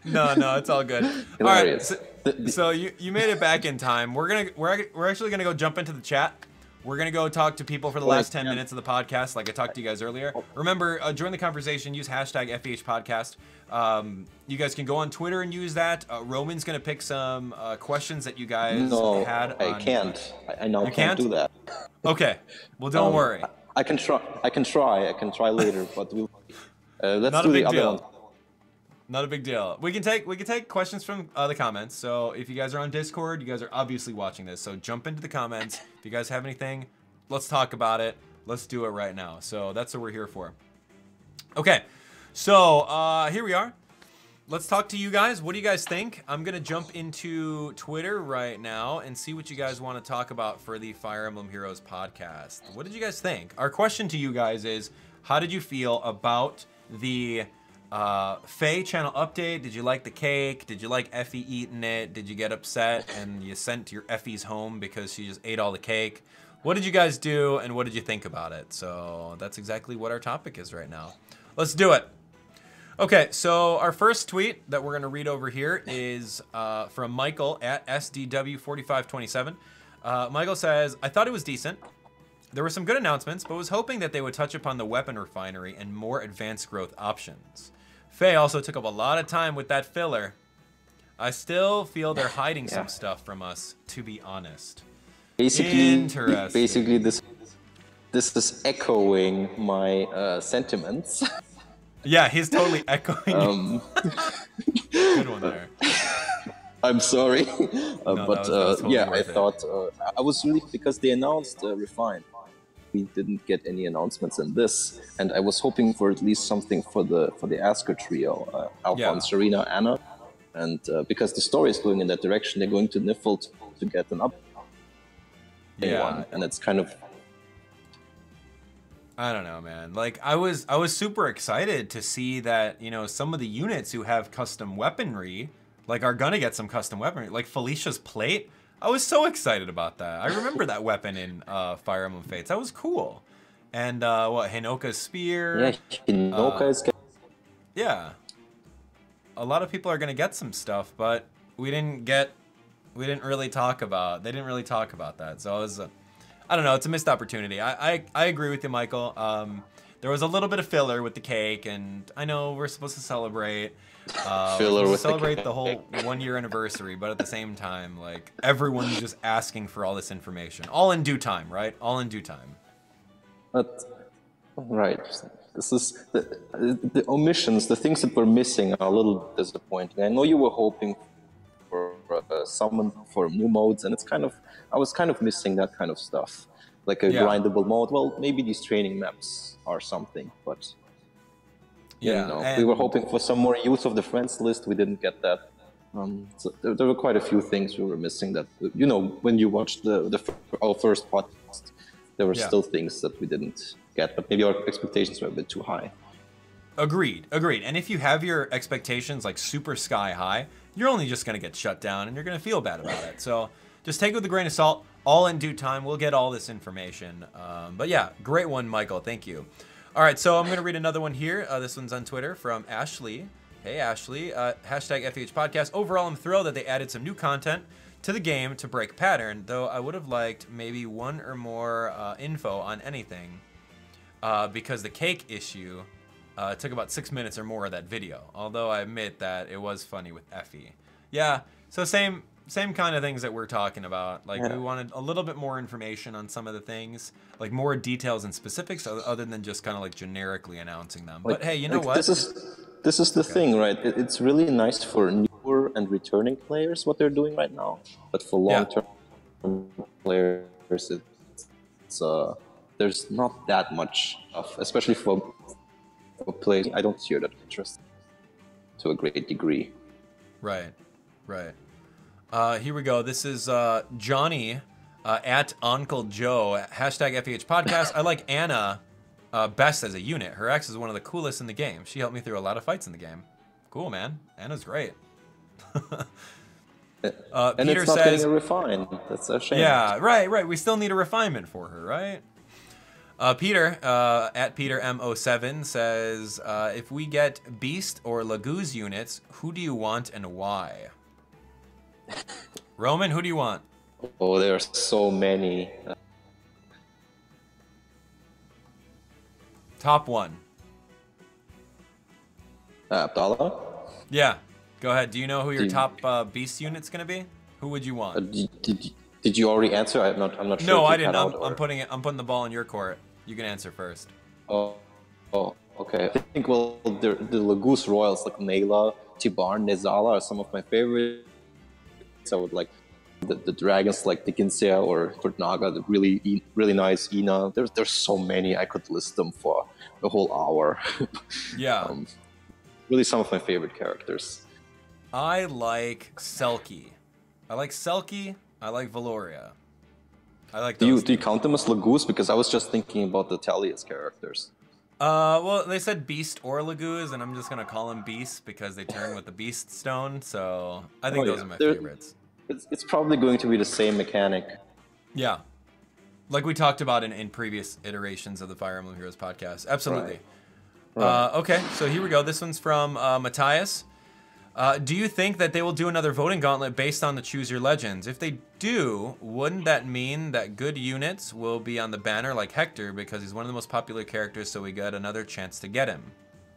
No, it's all good. All right, so you made it back in time. We're actually gonna go jump into the chat. We're gonna go talk to people for the last 10 minutes of the podcast, like I talked to you guys earlier. Remember, join the conversation. Use hashtag FEH Podcast. You guys can go on Twitter and use that. Roman's gonna pick some questions that you guys had. I can't. I now can't do that. Okay. Well, don't worry. I can try. I can try later, but let's do the other one. Not a big deal. We can take questions from the comments. So if you guys are on Discord, you guys are obviously watching this. So jump into the comments. If you guys have anything, let's talk about it. Let's do it right now. So that's what we're here for. Okay. So here we are. Let's talk to you guys. What do you guys think? I'm going to jump into Twitter right now and see what you guys want to talk about for the Fire Emblem Heroes podcast. What did you guys think? Our question to you guys is, how did you feel about the Feh Channel update? Did you like the cake? Did you like Effie eating it? Did you get upset and you sent your Effie's home because she just ate all the cake? What did you guys do and what did you think about it? So that's exactly what our topic is right now. Let's do it. Okay, so our first tweet that we're going to read over here is from Michael at SDW4527. Michael says, I thought it was decent. There were some good announcements, but was hoping that they would touch upon the weapon refinery and more advanced growth options. Feh also took up a lot of time with that filler. I still feel they're hiding Yeah. some stuff from us, to be honest. Basically, this is echoing my sentiments. Yeah, he's totally echoing. Good one there. I'm sorry, No, but that was totally yeah, I worth it. thought I was really, because they announced Refine. We didn't get any announcements in this, and I was hoping for at least something for the Asker trio, Alphonse, Serena, Anna, and because the story is going in that direction, they're going to Niffle to get an up. Yeah, And it's kind of, I don't know, man. Like I was super excited to see that, you know, some of the units who have custom weaponry, like, are gonna get some custom weaponry. Like Felicia's plate. I was so excited about that. I remember that weapon in Fire Emblem Fates. That was cool. And what, Hinoka's spear? yeah, Hinoka is getting. Yeah. A lot of people are gonna get some stuff, but we didn't really talk about. They didn't really talk about that. So it was, I don't know. It's a missed opportunity. I agree with you, Michael. There was a little bit of filler with the cake, and I know we're supposed to celebrate. Filler with celebrate the whole 1-year anniversary, but at the same time, like, everyone's just asking for all this information, all in due time, right? All in due time. But right, this is the omissions, the things that were missing are a little disappointing. I know you were hoping for summon for new modes, and I was kind of missing that kind of stuff, like a grindable mode. Well, maybe these training maps are something, but Yeah, you know, we were hoping for some more use of the friends list. We didn't get that. So there were quite a few things we were missing. That, you know, when you watched our first podcast, there were still things that we didn't get, but maybe our expectations were a bit too high. Agreed. And if you have your expectations like super sky high, you're only just going to get shut down and you're going to feel bad about it. So just take it with a grain of salt. All in due time. We'll get all this information. But yeah, great one, Michael. Thank you. All right, so I'm going to read another one here. This one's on Twitter from Ashley. Hey, Ashley. Hashtag FEH Podcast. Overall, I'm thrilled that they added some new content to the game to break pattern, though I would have liked maybe one or more info on anything because the cake issue took about 6 minutes or more of that video, although I admit that it was funny with Effie. Yeah, so same kind of things that we're talking about. Like, we wanted a little bit more information on some of the things, like more details and specifics other than just kind of like generically announcing them. But hey, you know what? This is the thing, right? It's really nice for newer and returning players what they're doing right now, but for long-term players, it's there's not that much stuff, especially for players. I don't hear that interest to a great degree. Right. Here we go. This is Johnny at Uncle Joe. Hashtag FEH Podcast. I like Anna best as a unit. Her ex is one of the coolest in the game. She helped me through a lot of fights in the game. Cool, man. Anna's great. And Peter it's not says, getting a refine. That's a shame. yeah, right. We still need a refinement for her, right? Peter, at Peter M07 says, if we get Beast or Laguz units, who do you want and why? Roman, who do you want? Oh, there are so many. Top one. Abdallah? Yeah, go ahead. Do you know who your top Beast unit's gonna be? Who would you want? Did you already answer? I'm not sure. No, if I you didn't. cut out I'm putting the ball in your court. You can answer first. Oh, okay. I think, well, the Laguz Royals like Nayla, Tibarn, Nezala are some of my favorites. I would like the dragons like Dikinsea or Kurtnaga, the really nice Ina. There's so many. I could list them for a whole hour. Yeah. Really some of my favorite characters. I like Selkie. I like Valoria. I like those. Do you count them as Laguz? Because I was just thinking about the Talia's characters. Well, they said Beast or Laguz, and I'm just gonna call them Beast because they turn with the Beast Stone. So I think those are my favorites. It's probably going to be the same mechanic. Yeah, like we talked about in previous iterations of the Fire Emblem Heroes podcast. Absolutely. Right. Okay, so here we go. This one's from Matthias. Do you think that they will do another voting gauntlet based on the Choose Your Legends? If they do, wouldn't that mean that good units will be on the banner like Hector because he's one of the most popular characters, so we get another chance to get him?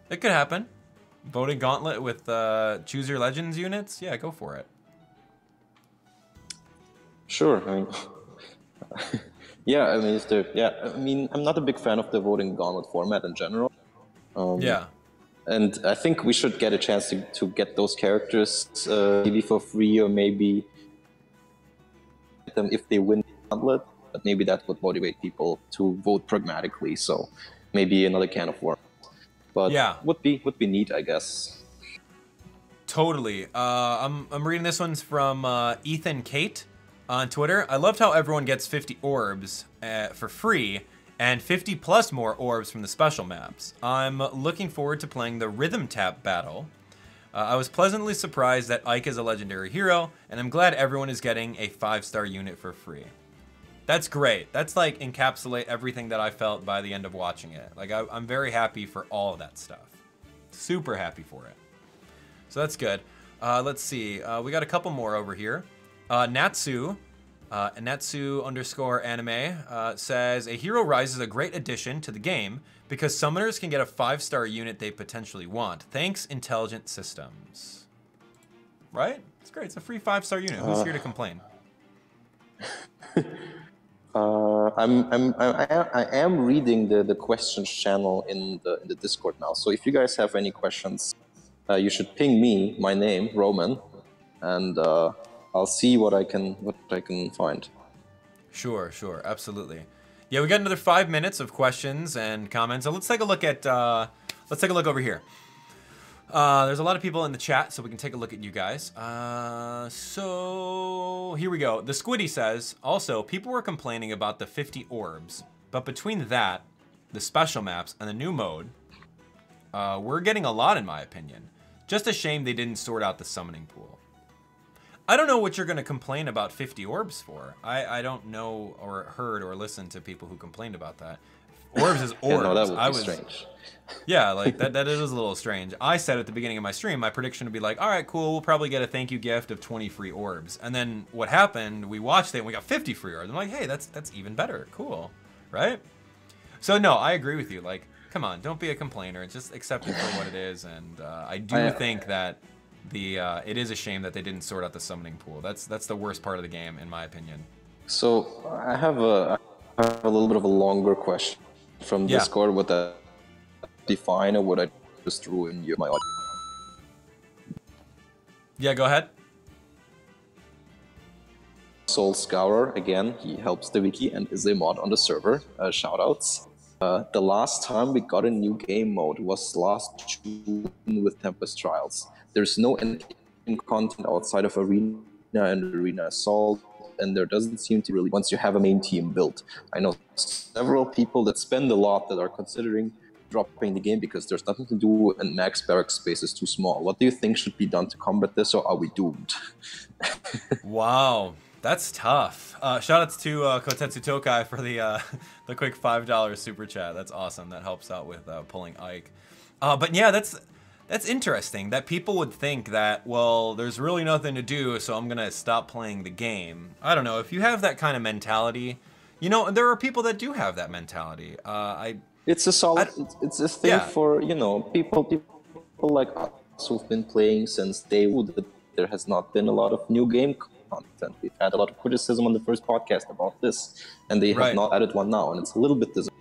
It could happen. Voting gauntlet with choose your legends units? Yeah, go for it. Sure. I mean, yeah. I mean, I mean, I'm not a big fan of the voting gauntlet format in general. Yeah. And I think we should get a chance to get those characters maybe for free, or maybe get them if they win the gauntlet. But maybe that would motivate people to vote pragmatically. So maybe another can of worms. But yeah, would be neat, I guess. Totally. I'm reading this one's from Ethan Kate on Twitter. I loved how everyone gets 50 orbs for free and 50 plus more orbs from the special maps. I'm looking forward to playing the Rhythm Tap battle. I was pleasantly surprised that Ike is a legendary hero, and I'm glad everyone is getting a 5-star unit for free. That's great. That's like encapsulate everything that I felt by the end of watching it. Like I'm very happy for all of that stuff. Super happy for it. So that's good. Let's see. We got a couple more over here. Natsu _anime says, a hero rise is a great addition to the game because summoners can get a 5-star unit they potentially want. Thanks, Intelligent Systems. Right? It's great. It's a free 5-star unit. Who's here to complain? I am reading the questions channel in the Discord now. So if you guys have any questions, you should ping me, my name, Roman, and I'll see what I can find. Sure, Absolutely. Yeah, we got another 5 minutes of questions and comments. So let's take a look at over here. There's a lot of people in the chat, so we can take a look at you guys. So here we go. The Squiddy says, also, people were complaining about the 50 orbs, but between that, the special maps, and the new mode, we're getting a lot in my opinion. Just a shame they didn't sort out the summoning pool. I don't know what you're going to complain about 50 orbs for. I don't know or heard or listened to people who complained about that. Orbs is orbs. Yeah, no, that would be strange. Yeah, like that is a little strange. I said at the beginning of my stream, my prediction would be like, all right, cool, we'll probably get a thank you gift of 20 free orbs. And then what happened, we watched it and we got 50 free orbs. I'm like, hey, that's even better. Cool, right? So no, I agree with you. Like, come on, don't be a complainer. Just accept it for what it is. And I do think that it is a shame that they didn't sort out the summoning pool. That's the worst part of the game, in my opinion. So I have a little bit of a longer question from Discord. Would that be fine, or would I just ruin my audio? Yeah, go ahead. Soul Scourer, again, he helps the wiki and is a mod on the server. Shoutouts. The last time we got a new game mode was last June with Tempest Trials. There's no end-game content outside of Arena and Arena Assault, and there doesn't seem to really, once you have a main team built. I know several people that spend a lot that are considering dropping the game because there's nothing to do and max barrack space is too small. What do you think should be done to combat this, or are we doomed? Wow, that's tough. Shoutouts to Kotetsu Tokai for the quick $5 super chat. That's awesome. That helps out with pulling Ike. But yeah, that's interesting that people would think that, well, there's really nothing to do, so I'm gonna stop playing the game. I don't know, if you have that kind of mentality, you know, there are people that do have that mentality. It's a solid, it's a thing for, you know, people like us who've been playing since day one. There has not been a lot of new game content. We've had a lot of criticism on the first podcast about this, and they have not added one now, and it's a little bit disappointing.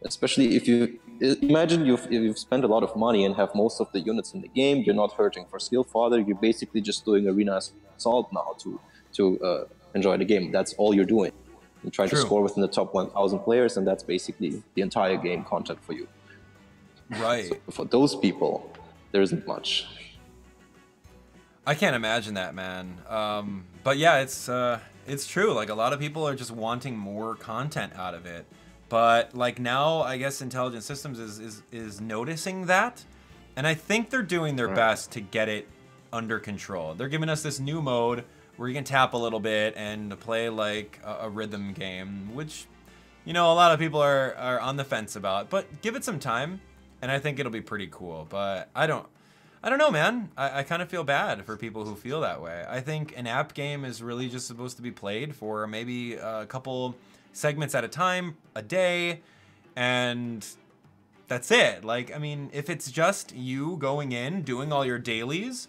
Especially if you imagine you've spent a lot of money and have most of the units in the game, you're not hurting for skill fodder, you're basically just doing Arena Assault now to enjoy the game. That's all you're doing. You're trying to score within the top 1,000 players, and that's basically the entire game content for you. Right. So for those people, there isn't much. I can't imagine that, man. But yeah, it's true. Like, a lot of people are just wanting more content out of it. But like now, I guess Intelligent Systems is noticing that, and I think they're doing their best to get it under control. They're giving us this new mode where you can tap a little bit and play like a rhythm game, which, you know, a lot of people are on the fence about. But give it some time, and I think it'll be pretty cool. But I don't know, man. I kind of feel bad for people who feel that way. I think an app game is really just supposed to be played for maybe a couple segments at a time, a day, and that's it. Like, I mean, if it's just you going in, doing all your dailies,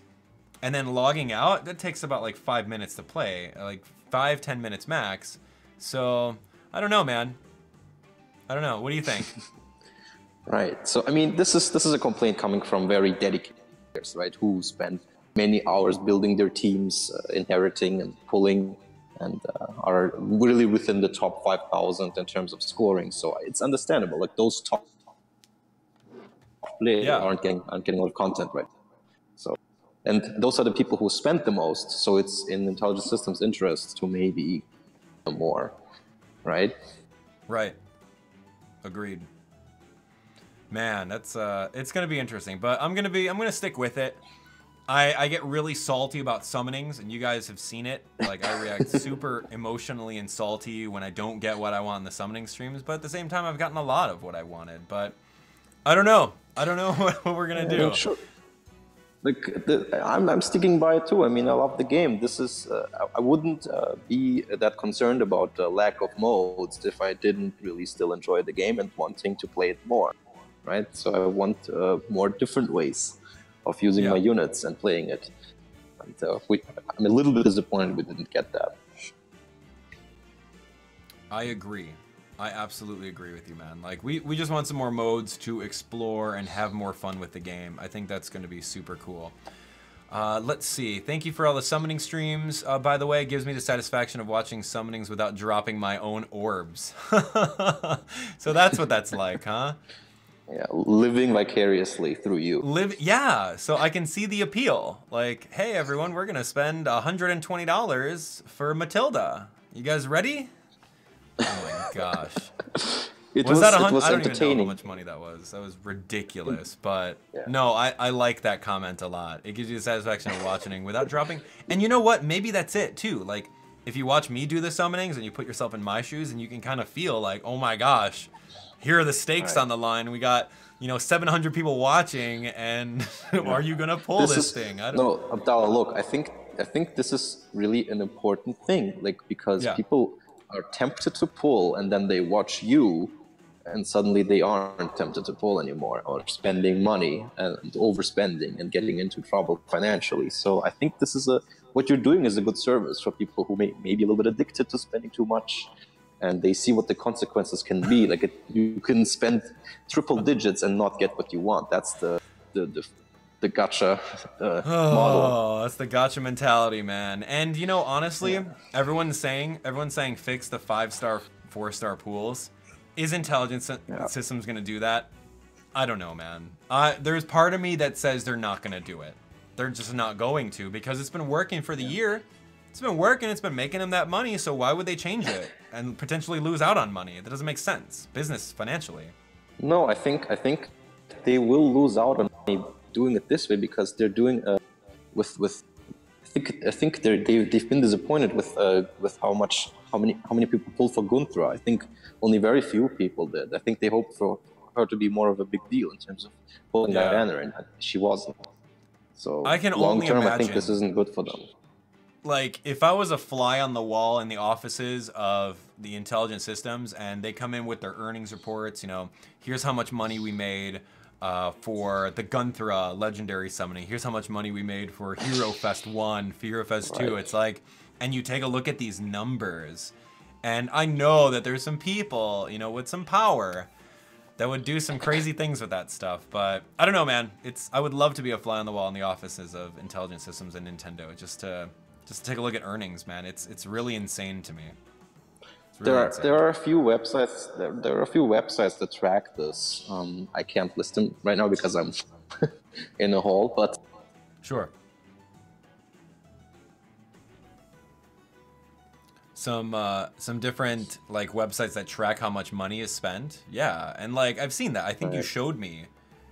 and then logging out, that takes about like 5 minutes to play, like 5-10 minutes max. So I don't know, man. I don't know. What do you think? Right. So I mean, this is a complaint coming from very dedicated players, right? Who spend many hours building their teams, inheriting and pulling, and are really within the top 5,000 in terms of scoring. So it's understandable. Like those top players aren't getting a lot of content, right? So, and those are the people who spend the most. So it's in Intelligent Systems' interest to maybe more, right? Right. Agreed. Man, that's it's gonna be interesting, but I'm gonna stick with it. I get really salty about summonings, and you guys have seen it. Like, I react super emotionally and salty when I don't get what I want in the summoning streams, but at the same time, I've gotten a lot of what I wanted. But I don't know. I don't know what we're gonna do. Sure. Like, I'm sticking by it too. I mean, I love the game. This is I wouldn't be that concerned about the lack of modes if I didn't really still enjoy the game and wanting to play it more, right? So I want more different ways of using my units and playing it. And I'm a little bit disappointed we didn't get that. I agree. I absolutely agree with you, man. Like, we just want some more modes to explore and have more fun with the game. I think that's going to be super cool. Let's see. Thank you for all the summoning streams. By the way, it gives me the satisfaction of watching summonings without dropping my own orbs. So that's what that's like, huh? Yeah, living vicariously through you. Yeah, so I can see the appeal. Like, hey, everyone, we're going to spend $120 for Matilda. You guys ready? Oh my gosh. It was that 100? I don't even know how much money that was. That was ridiculous. But no, I like that comment a lot. It gives you the satisfaction of watching without dropping. And you know what? Maybe that's it too. Like, if you watch me do the summonings and you put yourself in my shoes, and you can kind of feel like, oh my gosh, here are the stakes on the line. We got, 700 people watching, and are you gonna pull this thing? I don't know. No, Abdallah, look, I think this is really an important thing, like, because people are tempted to pull, and then they watch you, and suddenly they aren't tempted to pull anymore, or spending money and overspending and getting into trouble financially. So I think this is what you're doing is a good service for people who may be a little bit addicted to spending too much, and they see what the consequences can be. Like, you can spend triple digits and not get what you want. That's the gacha model. Oh, that's the gacha mentality, man. And honestly, everyone's saying fix the 5-star, 4-star pools. Is Intelligent Systems gonna do that? I don't know, man. There's part of me that says they're not gonna do it. They're just not going to, because it's been working for the year. It's been working. It's been making them that money. So why would they change it and potentially lose out on money? That doesn't make sense, business financially. No, I think they will lose out on money doing it this way, because they're doing with. I think they've been disappointed with how many people pulled for Gunthra. I think only very few people did. I think they hoped for her to be more of a big deal in terms of pulling that banner, and she wasn't. So I can long only term, imagine, I think this isn't good for them. Like, if I was a fly on the wall in the offices of the Intelligent Systems, and they come in with their earnings reports, here's how much money we made for the Gunthra legendary summoning. Here's how much money we made for Hero Fest 1, Hero Fest 2. It's like, and you take a look at these numbers, and I know that there's some people, with some power that would do some crazy things with that stuff. But I don't know, man. I would love to be a fly on the wall in the offices of Intelligent Systems and Nintendo, just to take a look at earnings, man. It's really insane to me. Really there are a few websites. There are a few websites that track this. I can't list them right now because I'm in a hall, but sure. Some different websites that track how much money is spent. Yeah, and I've seen that. I think you showed me.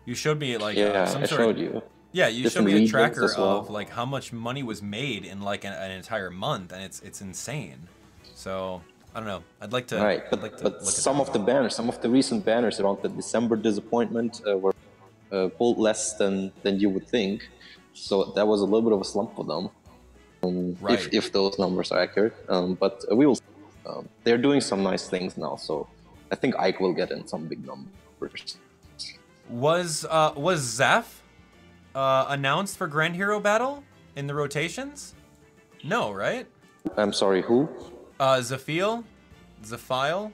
You showed me I showed you. Yeah, you showed me a tracker of how much money was made in an entire month, and it's insane. So I don't know. I'd like to. Right, but some of the banners, some of the recent banners around the December disappointment were pulled less than you would think. So that was a little bit of a slump for them. If those numbers are accurate, but we will. They're doing some nice things now, so I think Ike will get in some big numbers. Was Zeph announced for Grand Hero Battle in the rotations? No, right? I'm sorry, who? Zephiel? Zephiel?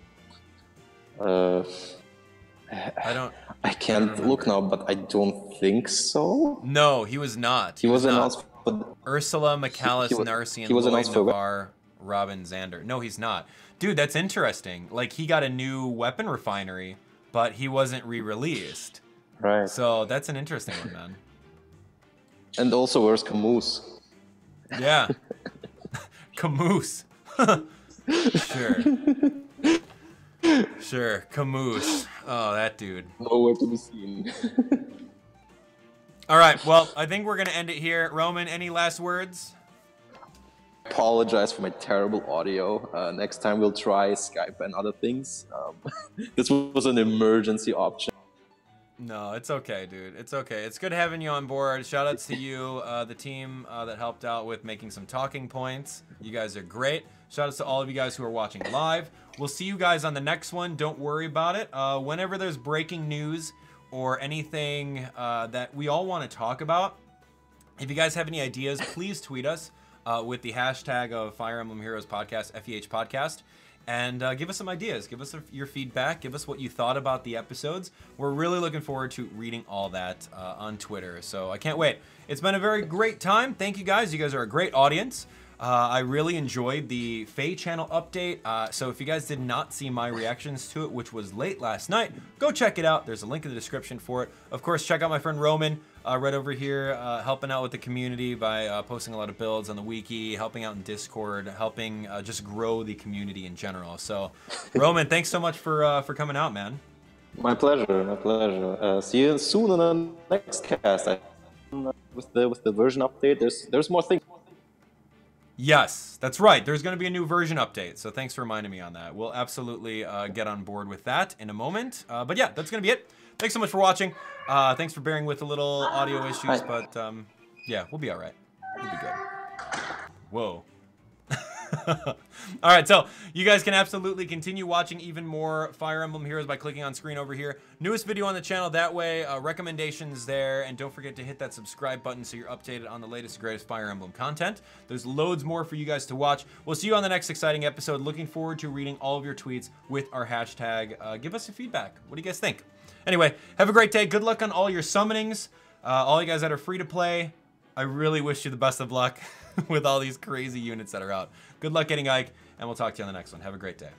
I can't look now, but I don't think so. No, he was not. He was not. announced for... Ursula, McAllis, Narcy, and Lloyd, Navarre, Robin, Xander. No, he's not. Dude, that's interesting. Like, he got a new weapon refinery, but he wasn't re-released. Right. So that's an interesting one, man. And also, where's Camus? Yeah. Camus. Sure. Sure, Camus. Oh, that dude. Nowhere to be seen. All right, well, I think we're going to end it here. Roman, any last words? Apologize for my terrible audio. Next time we'll try Skype and other things. This was an emergency option. No, it's okay, dude. It's okay. It's good having you on board. Shout outs to you, the team that helped out with making some talking points. You guys are great. Shout outs to all of you guys who are watching live. We'll see you guys on the next one. Don't worry about it. Whenever there's breaking news or anything that we all want to talk about, if you guys have any ideas, please tweet us with the hashtag of Fire Emblem Heroes Podcast, FEH Podcast. And give us some ideas. Give us your feedback. Give us what you thought about the episodes. We're really looking forward to reading all that on Twitter. So I can't wait. It's been a very great time. Thank you guys. You guys are a great audience. I really enjoyed the Feh Channel update. So if you guys did not see my reactions to it, which was late last night, go check it out. There's a link in the description for it. Of course, check out my friend Roman right over here, helping out with the community by posting a lot of builds on the wiki, helping out in Discord, helping just grow the community in general. So, Roman, thanks so much for coming out, man. My pleasure. My pleasure. See you soon on the next cast. With the version update, there's more things. Yes, that's right. There's going to be a new version update, so thanks for reminding me on that. We'll absolutely get on board with that in a moment. But yeah, that's going to be it. Thanks so much for watching. Thanks for bearing with the little audio issues, but yeah, we'll be all right. We'll be good. Whoa. All right, so you guys can absolutely continue watching even more Fire Emblem Heroes by clicking on screen over here. Newest video on the channel that way, recommendations there, and don't forget to hit that subscribe button so you're updated on the latest and greatest Fire Emblem content. There's loads more for you guys to watch. We'll see you on the next exciting episode. Looking forward to reading all of your tweets with our hashtag. Give us your feedback. What do you guys think? Anyway, have a great day. Good luck on all your summonings. All you guys that are free to play, I really wish you the best of luck with all these crazy units that are out. Good luck getting Ike, and we'll talk to you on the next one. Have a great day.